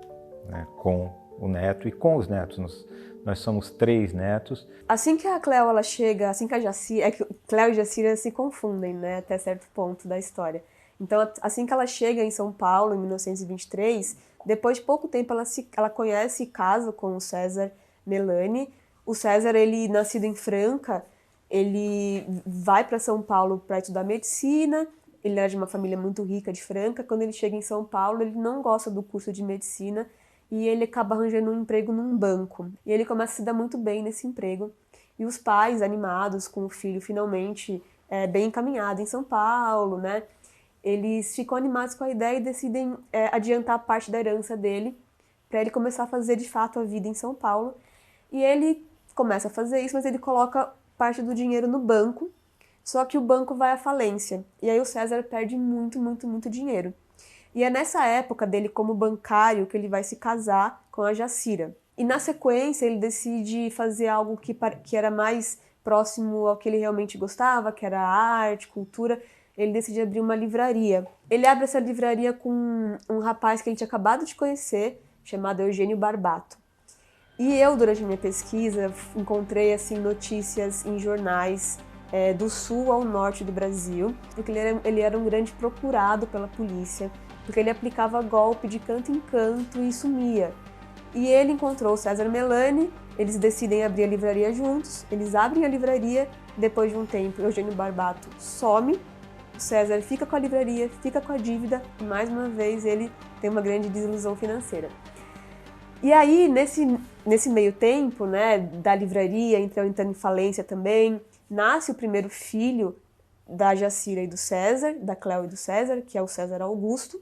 né, com o neto e com os netos. Nós somos 3 netos. Assim que a Cleo ela chega, assim que a Jacira, que Cleo e Jacira se confundem, né, até certo ponto da história. Então, assim que ela chega em São Paulo, em 1923, depois de pouco tempo ela conhece e casa com o César Melani. O César, ele nascido em Franca, ele vai para São Paulo para estudar medicina. Ele era de uma família muito rica de Franca. Quando ele chega em São Paulo, ele não gosta do curso de medicina e ele acaba arranjando um emprego num banco. E ele começa a se dar muito bem nesse emprego. E os pais, animados com o filho finalmente bem encaminhado em São Paulo, né? Eles ficam animados com a ideia e decidem adiantar parte da herança dele para ele começar a fazer de fato a vida em São Paulo. E ele começa a fazer isso, mas ele coloca parte do dinheiro no banco, só que o banco vai à falência. E aí o César perde muito, muito, muito dinheiro. E é nessa época dele como bancário que ele vai se casar com a Jacira. E na sequência ele decide fazer algo que era mais próximo ao que ele realmente gostava, que era arte, cultura. Ele decide abrir uma livraria. Ele abre essa livraria com um rapaz que ele tinha acabado de conhecer, chamado Eugênio Barbato. E eu, durante a minha pesquisa, encontrei assim, notícias em jornais do sul ao norte do Brasil, porque ele era um grande procurado pela polícia, porque ele aplicava golpe de canto em canto e sumia. E ele encontrou o César Melani, eles decidem abrir a livraria juntos, eles abrem a livraria, depois de um tempo, Eugênio Barbato some, o César fica com a livraria, fica com a dívida, e mais uma vez ele tem uma grande desilusão financeira. E aí, nesse meio tempo, né, da livraria, entrando em falência também, nasce o primeiro filho da Jacira e do César, da Cléo e do César, que é o César Augusto.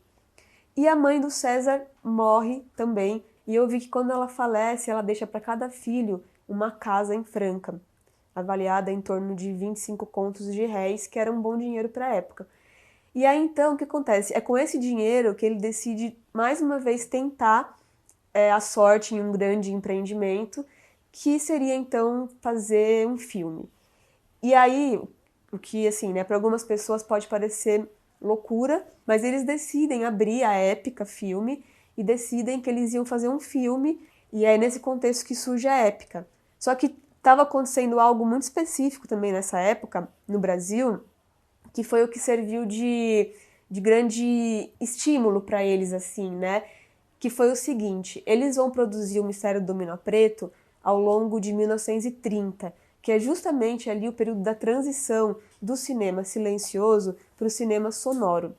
E a mãe do César morre também. E eu vi que quando ela falece, ela deixa para cada filho uma casa em Franca, avaliada em torno de 25 contos de réis, que era um bom dinheiro para a época. E aí então o que acontece? É com esse dinheiro que ele decide mais uma vez tentar a sorte em um grande empreendimento, que seria então fazer um filme. E aí, o que assim, né, para algumas pessoas pode parecer loucura, mas eles decidem abrir a Épica Filme e decidem que eles iam fazer um filme, e é nesse contexto que surge a Épica. Só que estava acontecendo algo muito específico também nessa época, no Brasil, que foi o que serviu de grande estímulo para eles, assim, né? Que foi o seguinte: eles vão produzir o Mistério do Dominó Preto ao longo de 1930, que é justamente ali o período da transição do cinema silencioso para o cinema sonoro.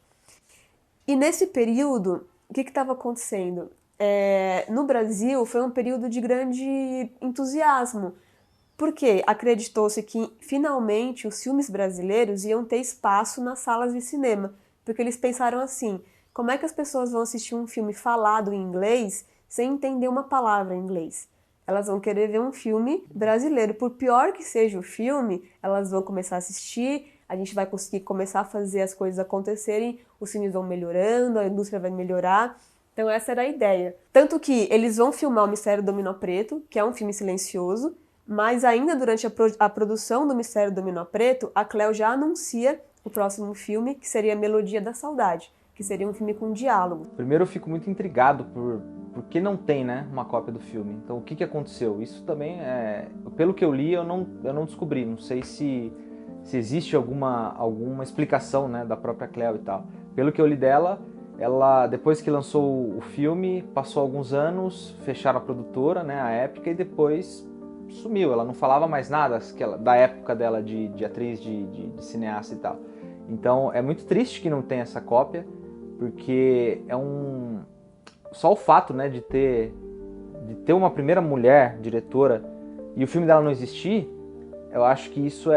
E nesse período, o que estava acontecendo? No Brasil foi um período de grande entusiasmo, porque acreditou-se que finalmente os filmes brasileiros iam ter espaço nas salas de cinema, porque eles pensaram assim: como é que as pessoas vão assistir um filme falado em inglês sem entender uma palavra em inglês? Elas vão querer ver um filme brasileiro. Por pior que seja o filme, elas vão começar a assistir, a gente vai conseguir começar a fazer as coisas acontecerem, os filmes vão melhorando, a indústria vai melhorar. Então essa era a ideia. Tanto que eles vão filmar o Mistério do Dominó Preto, que é um filme silencioso, mas ainda durante a produção do Mistério do Dominó Preto, a Cléo já anuncia o próximo filme, que seria Melodia da Saudade, que seria um filme com diálogo. Primeiro eu fico muito intrigado porque não tem, né, uma cópia do filme. Então o que aconteceu? Isso também pelo que eu li, eu não descobri. Não sei se existe alguma explicação, né, da própria Cléo e tal. Pelo que eu li dela, ela, depois que lançou o filme, passou alguns anos, fecharam a produtora, né, a Épica, e depois sumiu. Ela não falava mais nada da época dela de atriz, de cineasta e tal. Então é muito triste que não tenha essa cópia, porque só o fato, né, de ter uma primeira mulher diretora e o filme dela não existir, eu acho que isso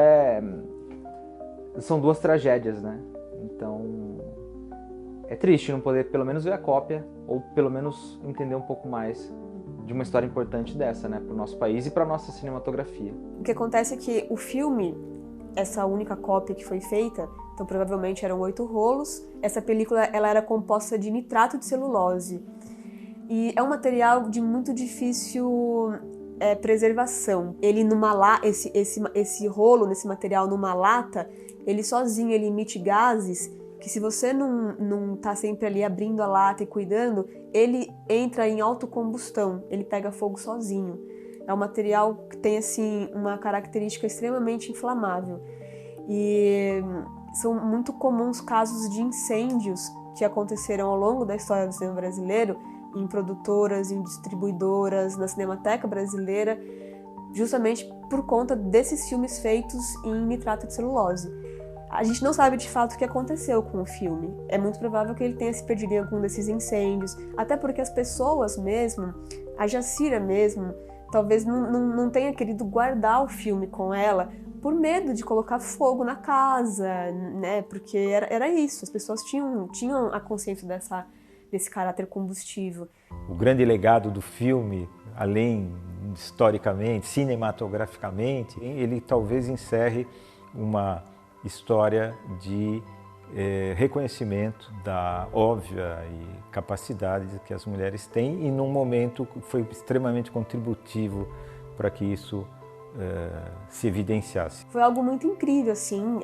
são duas tragédias, né? Então é triste não poder pelo menos ver a cópia, ou pelo menos entender um pouco mais de uma história importante dessa, né, para o nosso país e para a nossa cinematografia. O que acontece é que o filme, essa única cópia que foi feita, então provavelmente eram 8 rolos, essa película ela era composta de nitrato de celulose. E é um material de muito difícil preservação. Ele esse rolo, nesse material numa lata, ele sozinho ele emite gases que, se você não tá sempre ali abrindo a lata e cuidando, ele entra em autocombustão, ele pega fogo sozinho. É um material que tem assim uma característica extremamente inflamável. E são muito comuns casos de incêndios que aconteceram ao longo da história do cinema brasileiro, em produtoras, em distribuidoras, na Cinemateca Brasileira, justamente por conta desses filmes feitos em nitrato de celulose. A gente não sabe de fato o que aconteceu com o filme. É muito provável que ele tenha se perdido em algum desses incêndios, até porque as pessoas mesmo, a Jacira mesmo, talvez não tenha querido guardar o filme com ela por medo de colocar fogo na casa, né? Porque era isso, as pessoas tinham a consciência desse caráter combustível. O grande legado do filme, além historicamente, cinematograficamente, ele talvez encerre uma história de reconhecimento da óbvia e capacidade que as mulheres têm, e num momento que foi extremamente contributivo para que isso se evidenciasse. Foi algo muito incrível, assim,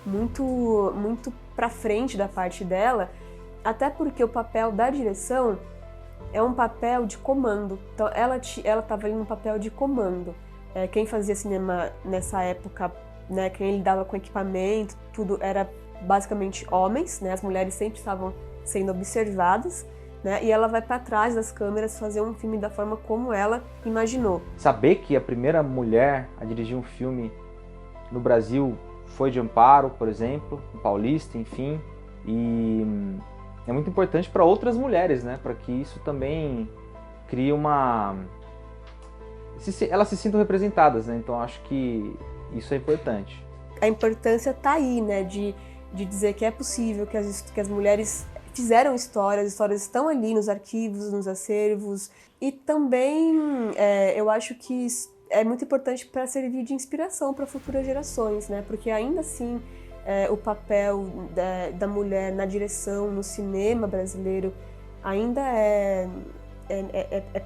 muito para frente da parte dela, até porque o papel da direção é um papel de comando. Então ela estava ali num papel de comando. Quem fazia cinema nessa época, né, quem lidava com equipamento, tudo era basicamente homens, né? As mulheres sempre estavam sendo observadas, né? E ela vai para trás das câmeras fazer um filme da forma como ela imaginou. Saber que a primeira mulher a dirigir um filme no Brasil foi de Amparo, por exemplo, Paulista, enfim, e é muito importante para outras mulheres, né? Para que isso também crie elas se sintam representadas, né? Então acho que isso é importante. a importância tá aí, né, de dizer que é possível, que as mulheres fizeram histórias, as histórias estão ali nos arquivos, nos acervos, e também eu acho que é muito importante para servir de inspiração para futuras gerações, né, porque ainda assim o papel da mulher na direção, no cinema brasileiro, ainda é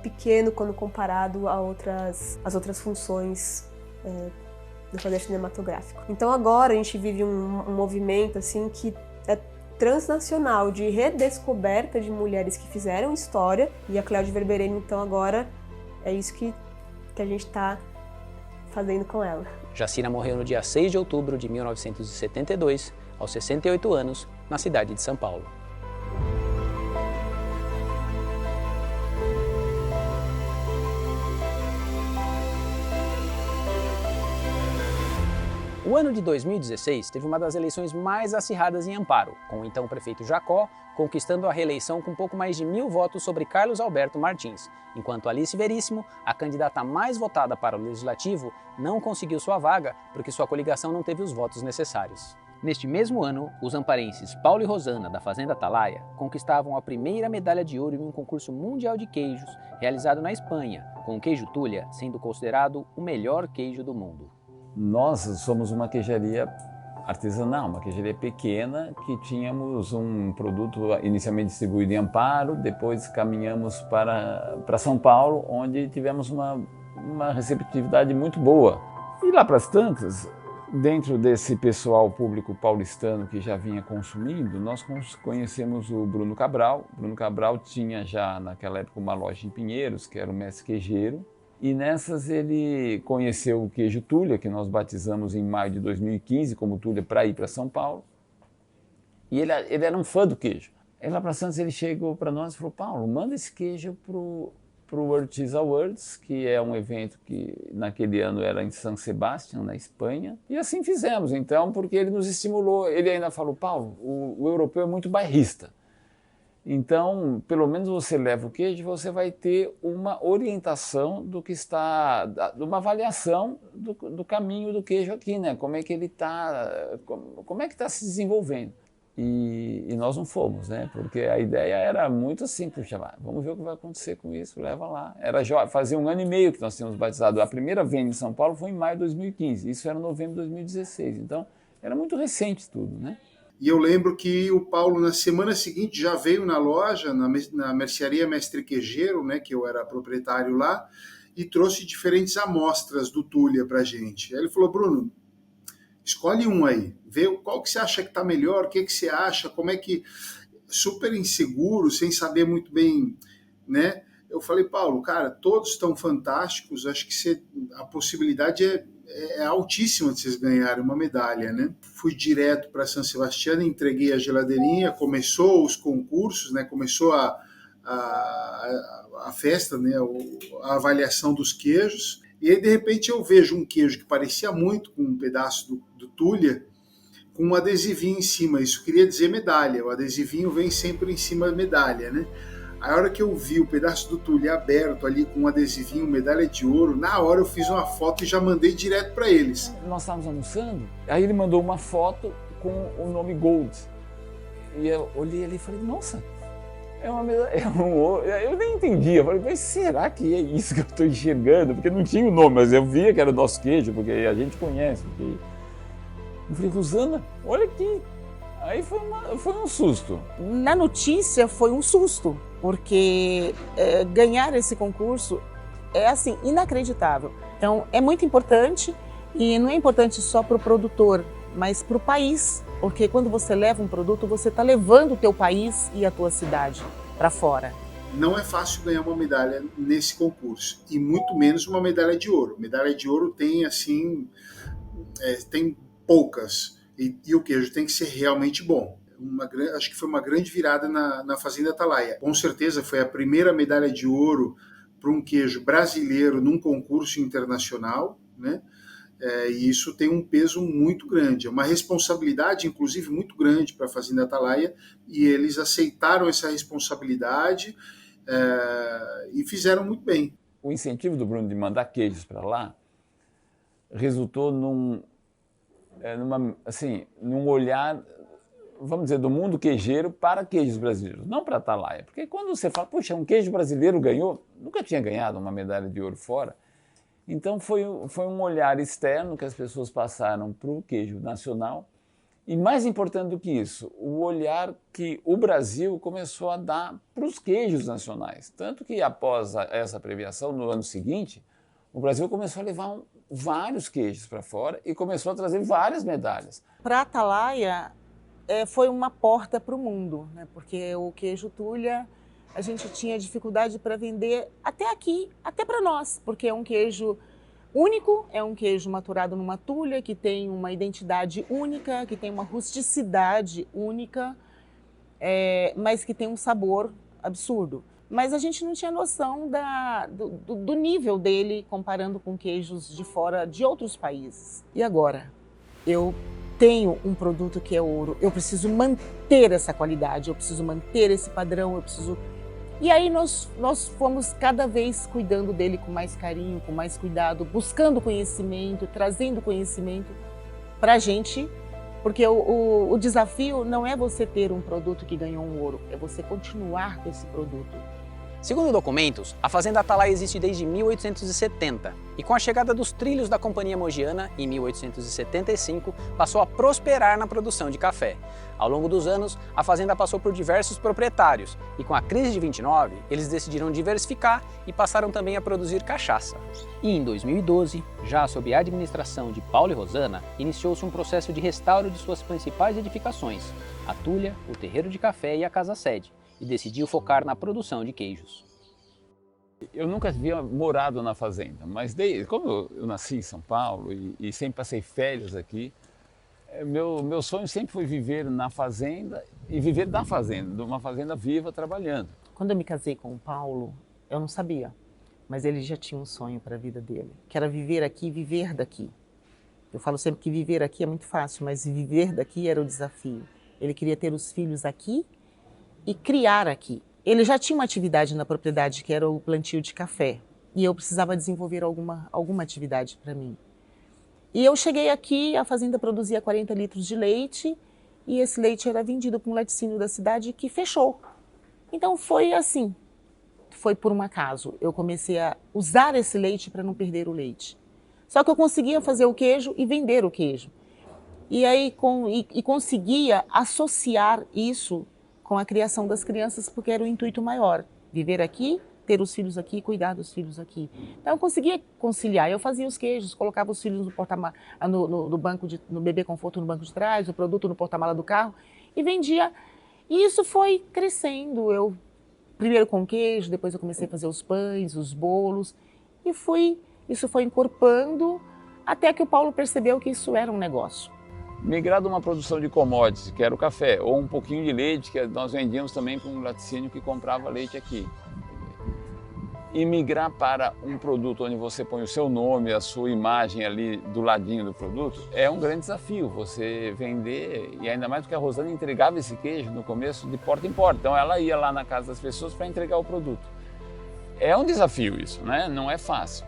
pequeno quando comparado às outras funções do poder cinematográfico. Então agora a gente vive um movimento assim que é transnacional de redescoberta de mulheres que fizeram história, e a Cléudia Verberene, então, agora é isso que a gente está fazendo com ela. Jacira morreu no dia 6 de outubro de 1972, aos 68 anos, na cidade de São Paulo. O ano de 2016 teve uma das eleições mais acirradas em Amparo, com o então prefeito Jacó conquistando a reeleição com pouco mais de 1.000 votos sobre Carlos Alberto Martins, enquanto Alice Veríssimo, a candidata mais votada para o Legislativo, não conseguiu sua vaga porque sua coligação não teve os votos necessários. Neste mesmo ano, os amparenses Paulo e Rosana, da Fazenda Atalaia, conquistavam a primeira medalha de ouro em um concurso mundial de queijos realizado na Espanha, com o queijo Tulha sendo considerado o melhor queijo do mundo. Nós somos uma queijaria artesanal, uma queijaria pequena, que tínhamos um produto inicialmente distribuído em Amparo, depois caminhamos para São Paulo, onde tivemos uma receptividade muito boa. E lá para as tantas, dentro desse pessoal público paulistano que já vinha consumindo, nós conhecemos o Bruno Cabral. O Bruno Cabral tinha já naquela época uma loja em Pinheiros, que era o mestre queijeiro. E nessas ele conheceu o queijo Tulha, que nós batizamos em maio de 2015 como Tulha para ir para São Paulo. E ele era um fã do queijo. Aí lá para Santos ele chegou para nós e falou: Paulo, manda esse queijo para o World Cheese Awards, que é um evento que naquele ano era em San Sebastián, na Espanha. E assim fizemos, então, porque ele nos estimulou. Ele ainda falou: Paulo, o europeu é muito bairrista. Então, pelo menos você leva o queijo, você vai ter uma orientação do que está, de uma avaliação do caminho do queijo aqui, né? Como é que ele está, como é que está se desenvolvendo. E nós não fomos, né? Porque a ideia era muito assim, puxa, vamos ver o que vai acontecer com isso, leva lá. Fazia 1 ano e meio que nós tínhamos batizado. A primeira venda em São Paulo foi em maio de 2015, isso era novembro de 2016. Então, era muito recente tudo, né? E eu lembro que o Paulo, na semana seguinte, já veio na loja, na mercearia Mestre Queijeiro, né, que eu era proprietário lá, e trouxe diferentes amostras do Tulha para a gente. Aí ele falou: Bruno, escolhe um aí, vê qual que você acha que está melhor, o que você acha, como é que... Super inseguro, sem saber muito bem, né? Eu falei: Paulo, cara, todos estão fantásticos, acho que a possibilidade é altíssima de vocês ganharem uma medalha, né? Fui direto para San Sebastián, entreguei a geladeirinha, começou os concursos, né? Começou a festa, né? A avaliação dos queijos, e aí de repente eu vejo um queijo que parecia muito com um pedaço do Tulha, com um adesivinho em cima. Isso queria dizer medalha, o adesivinho vem sempre em cima da medalha, né? A hora que eu vi o pedaço do Tulha aberto ali com um adesivinho, medalha de ouro, na hora eu fiz uma foto e já mandei direto para eles. Nós estávamos almoçando, aí ele mandou uma foto com o nome Gold. E eu olhei ali e falei: nossa, é uma medalha, é um ouro. Eu nem entendia, eu falei: mas será que é isso que eu estou enxergando? Porque não tinha o nome, mas eu via que era o nosso queijo, porque a gente conhece. Eu falei: Rosana, olha aqui. Aí foi um susto. Na notícia foi um susto, porque ganhar esse concurso é assim, inacreditável. Então é muito importante, e não é importante só para o produtor, mas para o país, porque quando você leva um produto, você está levando o teu país e a tua cidade para fora. Não é fácil ganhar uma medalha nesse concurso, e muito menos uma medalha de ouro. Medalha de ouro tem assim, tem poucas. E o queijo tem que ser realmente bom. Acho que foi uma grande virada na Fazenda Atalaia. Com certeza foi a primeira medalha de ouro para um queijo brasileiro num concurso internacional, né? E isso tem um peso muito grande. É uma responsabilidade, inclusive, muito grande para a Fazenda Atalaia, e eles aceitaram essa responsabilidade e fizeram muito bem. O incentivo do Bruno de mandar queijos para lá resultou num olhar, vamos dizer, do mundo queijeiro para queijos brasileiros, não para a Atalaia. Porque quando você fala, puxa, um queijo brasileiro ganhou, nunca tinha ganhado uma medalha de ouro fora. Então foi um olhar externo que as pessoas passaram para o queijo nacional. E mais importante do que isso, o olhar que o Brasil começou a dar para os queijos nacionais. Tanto que após essa premiação, no ano seguinte, o Brasil começou a levar vários queijos para fora e começou a trazer várias medalhas. Para a Atalaia, foi uma porta para o mundo, né? Porque o queijo Tulha, a gente tinha dificuldade para vender até aqui, até para nós, porque é um queijo único, é um queijo maturado numa tulha, que tem uma identidade única, que tem uma rusticidade única, mas que tem um sabor absurdo. Mas a gente não tinha noção do nível dele comparando com queijos de fora de outros países. E agora? Eu tenho um produto que é ouro, eu preciso manter essa qualidade, eu preciso manter esse padrão, eu preciso... E aí nós fomos cada vez cuidando dele com mais carinho, com mais cuidado, buscando conhecimento, trazendo conhecimento para a gente, porque o desafio não é você ter um produto que ganhou um ouro, é você continuar com esse produto. Segundo documentos, a Fazenda Atalaia existe desde 1870 e com a chegada dos trilhos da Companhia Mogiana, em 1875, passou a prosperar na produção de café. Ao longo dos anos, a fazenda passou por diversos proprietários e com a crise de 29, eles decidiram diversificar e passaram também a produzir cachaça. E em 2012, já sob a administração de Paulo e Rosana, iniciou-se um processo de restauro de suas principais edificações, a Tulha, o Terreiro de Café e a Casa Sede, e decidiu focar na produção de queijos. Eu nunca havia morado na fazenda, mas como eu nasci em São Paulo e sempre passei férias aqui, meu sonho sempre foi viver na fazenda e viver da fazenda, de uma fazenda viva trabalhando. Quando eu me casei com o Paulo, eu não sabia, mas ele já tinha um sonho para a vida dele, que era viver aqui e viver daqui. Eu falo sempre que viver aqui é muito fácil, mas viver daqui era o desafio. Ele queria ter os filhos aqui e criar aqui. Ele já tinha uma atividade na propriedade que era o plantio de café e eu precisava desenvolver alguma atividade para mim. E eu cheguei aqui, a fazenda produzia 40 litros de leite e esse leite era vendido para um laticínio da cidade que fechou. Então foi assim, foi por um acaso. Eu comecei a usar esse leite para não perder o leite. Só que eu conseguia fazer o queijo e vender o queijo. E aí conseguia associar isso com a criação das crianças, porque era o intuito maior. Viver aqui, ter os filhos aqui, cuidar dos filhos aqui. Então eu conseguia conciliar. Eu fazia os queijos, colocava os filhos no bebê conforto no banco de trás, o produto no porta-mala do carro e vendia. E isso foi crescendo. Eu primeiro com queijo, depois eu comecei a fazer os pães, os bolos e isso foi encorpando até que o Paulo percebeu que isso era um negócio. Migrar de uma produção de commodities, que era o café, ou um pouquinho de leite, que nós vendíamos também para um laticínio que comprava leite aqui. E migrar para um produto onde você põe o seu nome, a sua imagem ali do ladinho do produto, é um grande desafio você vender, e ainda mais porque a Rosana entregava esse queijo no começo de porta em porta, então ela ia lá na casa das pessoas para entregar o produto. É um desafio isso, né? Não é fácil.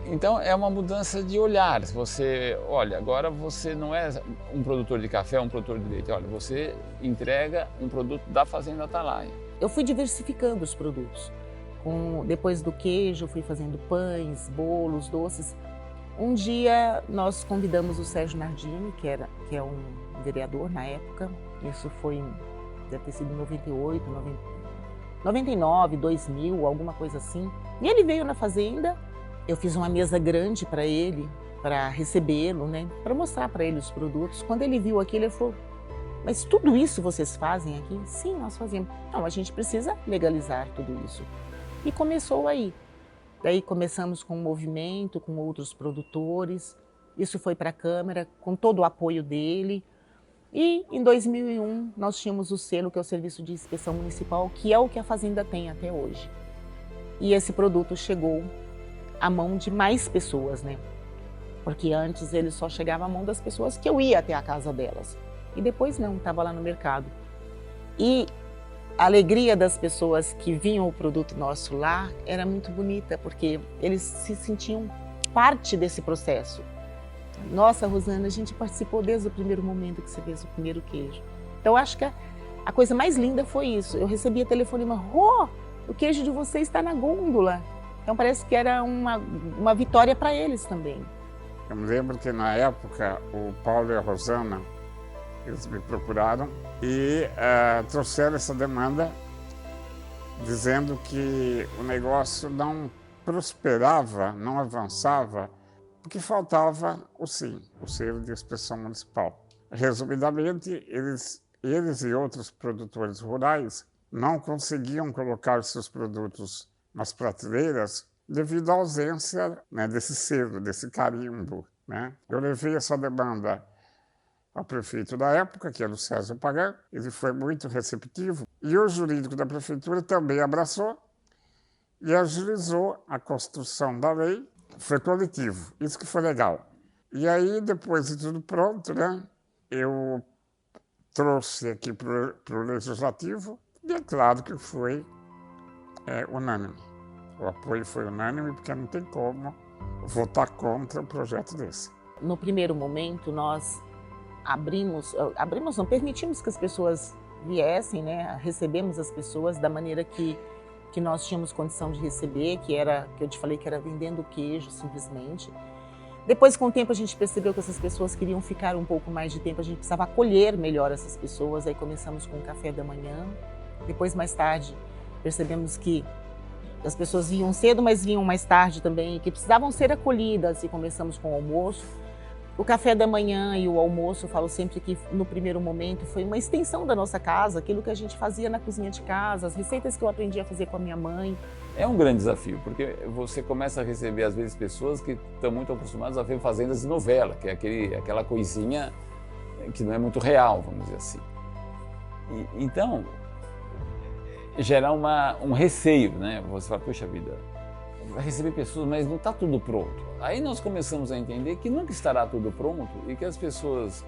Então é uma mudança de olhar. Você, olha, agora você não é um produtor de café, um produtor de leite. Olha, você entrega um produto da Fazenda Atalaia. Eu fui diversificando os produtos. Depois do queijo, fui fazendo pães, bolos, doces. Um dia nós convidamos o Sérgio Nardini, que é um vereador na época. Isso deve ter sido em 98, 99, 2000, alguma coisa assim. E ele veio na fazenda. Eu fiz uma mesa grande para ele, para recebê-lo, né? Para mostrar para ele os produtos. Quando ele viu aquilo, ele falou, mas tudo isso vocês fazem aqui? Sim, nós fazemos. Não, a gente precisa legalizar tudo isso. E começou aí. Daí começamos com um movimento, com outros produtores. Isso foi para a Câmara, com todo o apoio dele. E em 2001, nós tínhamos o selo, que é o Serviço de Inspeção Municipal, que é o que a Fazenda tem até hoje. E esse produto chegou à mão de mais pessoas, né? Porque antes ele só chegava à mão das pessoas que eu ia até a casa delas. E depois não, estava lá no mercado. E a alegria das pessoas que vinham o produto nosso lá era muito bonita, porque eles se sentiam parte desse processo. Nossa, Rosana, a gente participou desde o primeiro momento que você fez o primeiro queijo. Então, acho que a coisa mais linda foi isso. Eu recebia telefonema, o queijo de vocês está na gôndola. Então, parece que era uma vitória para eles também. Eu me lembro que, na época, o Paulo e a Rosana, eles me procuraram e trouxeram essa demanda, dizendo que o negócio não prosperava, não avançava, porque faltava o SIM, o Selo de Inspeção Municipal. Resumidamente, eles e outros produtores rurais não conseguiam colocar seus produtos nas prateleiras devido à ausência, né, desse selo, desse carimbo, né? Eu levei essa demanda ao prefeito da época, que era o César Pagan, ele foi muito receptivo, e o jurídico da prefeitura também abraçou e agilizou a construção da lei. Foi coletivo, isso que foi legal. E aí, depois de tudo pronto, né, eu trouxe aqui para o Legislativo, e é claro que foi unânime. O apoio foi unânime, porque não tem como votar contra um projeto desse. No primeiro momento, nós permitimos que as pessoas viessem, né, recebemos as pessoas da maneira que nós tínhamos condição de receber, que eu te falei que era vendendo queijo, simplesmente. Depois, com o tempo, a gente percebeu que essas pessoas queriam ficar um pouco mais de tempo, a gente precisava acolher melhor essas pessoas, aí começamos com o café da manhã. Depois, mais tarde, percebemos que as pessoas vinham cedo, mas vinham mais tarde também, que precisavam ser acolhidas, e começamos com o almoço. O café da manhã e o almoço, eu falo sempre que no primeiro momento foi uma extensão da nossa casa, aquilo que a gente fazia na cozinha de casa, as receitas que eu aprendi a fazer com a minha mãe. É um grande desafio, porque você começa a receber, às vezes, pessoas que estão muito acostumadas a ver fazendas de novela, que é aquela coisinha que não é muito real, vamos dizer assim. Então, gera um receio, né? Você fala, puxa vida, vai receber pessoas, mas não está tudo pronto. Aí nós começamos a entender que nunca estará tudo pronto e que as pessoas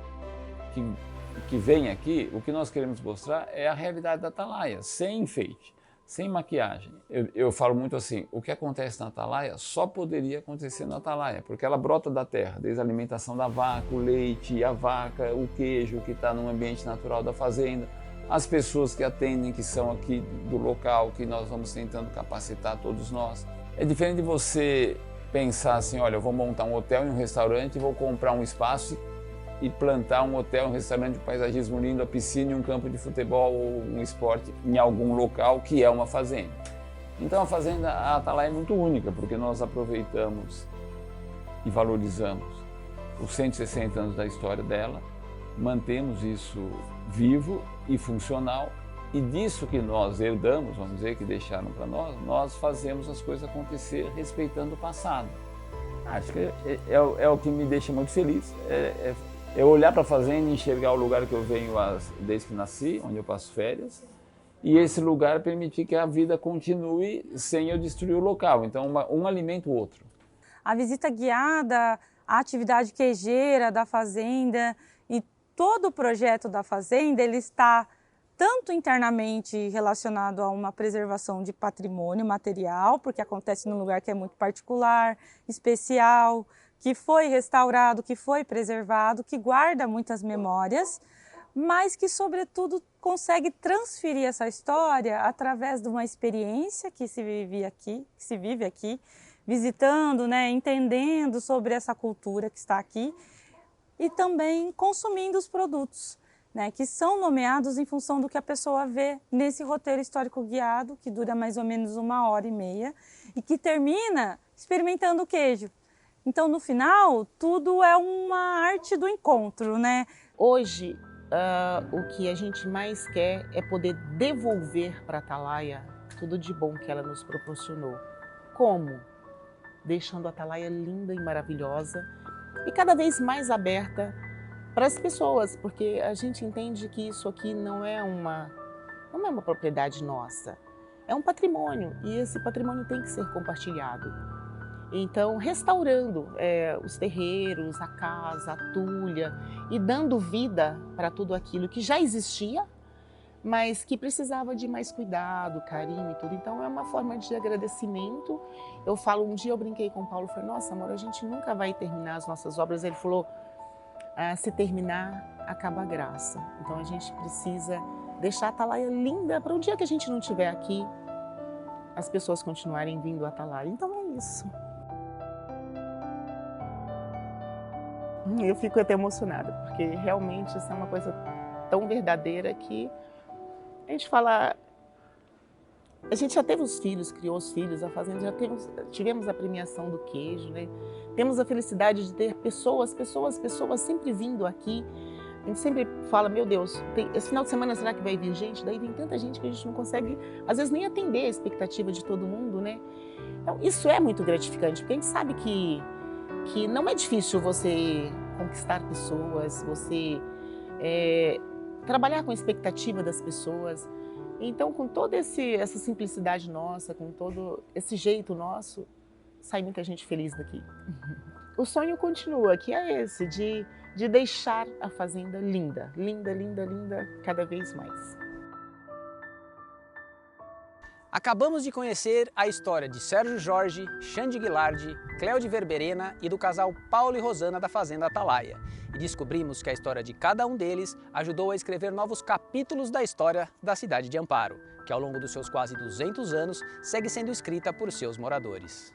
que vêm aqui, o que nós queremos mostrar é a realidade da Atalaia, sem enfeite, sem maquiagem. Eu falo muito assim, o que acontece na Atalaia só poderia acontecer na Atalaia, porque ela brota da terra, desde a alimentação da vaca, o leite, a vaca, o queijo que está no ambiente natural da fazenda, as pessoas que atendem, que são aqui do local, que nós vamos tentando capacitar todos nós. É diferente de você pensar assim, olha, eu vou montar um hotel e um restaurante, vou comprar um espaço e plantar um hotel, um restaurante, um paisagismo lindo, a piscina e um campo de futebol ou um esporte em algum local que é uma fazenda. Então a Atalaia é muito única, porque nós aproveitamos e valorizamos os 160 anos da história dela, mantemos isso vivo e funcional, e disso que nós herdamos, vamos dizer, que deixaram para nós fazemos as coisas acontecer respeitando o passado. Acho que é o que me deixa muito feliz, é olhar para a fazenda e enxergar o lugar que eu venho desde que nasci, onde eu passo férias, e esse lugar permitir que a vida continue sem eu destruir o local. Então, um alimenta o outro. A visita guiada, a atividade queijeira da fazenda e todo o projeto da fazenda, ele está tanto internamente relacionado a uma preservação de patrimônio material, porque acontece num lugar que é muito particular, especial, que foi restaurado, que foi preservado, que guarda muitas memórias, mas que, sobretudo, consegue transferir essa história através de uma experiência que se vive aqui, visitando, né, entendendo sobre essa cultura que está aqui e também consumindo os produtos, né, que são nomeados em função do que a pessoa vê nesse roteiro histórico guiado, que dura mais ou menos 1h30 e que termina experimentando o queijo. Então, no final, tudo é uma arte do encontro, né? Hoje, o que a gente mais quer é poder devolver para a Atalaia tudo de bom que ela nos proporcionou. Como? Deixando a Atalaia linda e maravilhosa e cada vez mais aberta para as pessoas, porque a gente entende que isso aqui não é uma propriedade nossa, é um patrimônio e esse patrimônio tem que ser compartilhado. Então, restaurando os terreiros, a casa, a tulha e dando vida para tudo aquilo que já existia, mas que precisava de mais cuidado, carinho e tudo. Então é uma forma de agradecimento. Eu falo, um dia eu brinquei com o Paulo, falei, nossa, amor, a gente nunca vai terminar as nossas obras. Ele falou, se terminar, acaba a graça. Então a gente precisa deixar a Atalaia linda para o dia que a gente não estiver aqui, as pessoas continuarem vindo a Atalaia. Então é isso. Eu fico até emocionada, porque realmente isso é uma coisa tão verdadeira que a gente fala... A gente já teve os filhos, criou os filhos, a fazenda, já tivemos a premiação do queijo, né? Temos a felicidade de ter pessoas sempre vindo aqui. A gente sempre fala, meu Deus, esse final de semana será que vai vir gente? Daí vem tanta gente que a gente não consegue, às vezes, nem atender a expectativa de todo mundo, né? Então, isso é muito gratificante, porque a gente sabe que não é difícil você conquistar pessoas, você trabalhar com a expectativa das pessoas. Então, com toda essa simplicidade nossa, com todo esse jeito nosso, sai muita gente feliz daqui. O sonho continua, que é esse, de deixar a fazenda linda, linda, linda, linda, cada vez mais. Acabamos de conhecer a história de Sérgio Jorge, Xande Guilardi, Cléude Verberena e do casal Paulo e Rosana da Fazenda Atalaia. E descobrimos que a história de cada um deles ajudou a escrever novos capítulos da história da cidade de Amparo, que ao longo dos seus quase 200 anos segue sendo escrita por seus moradores.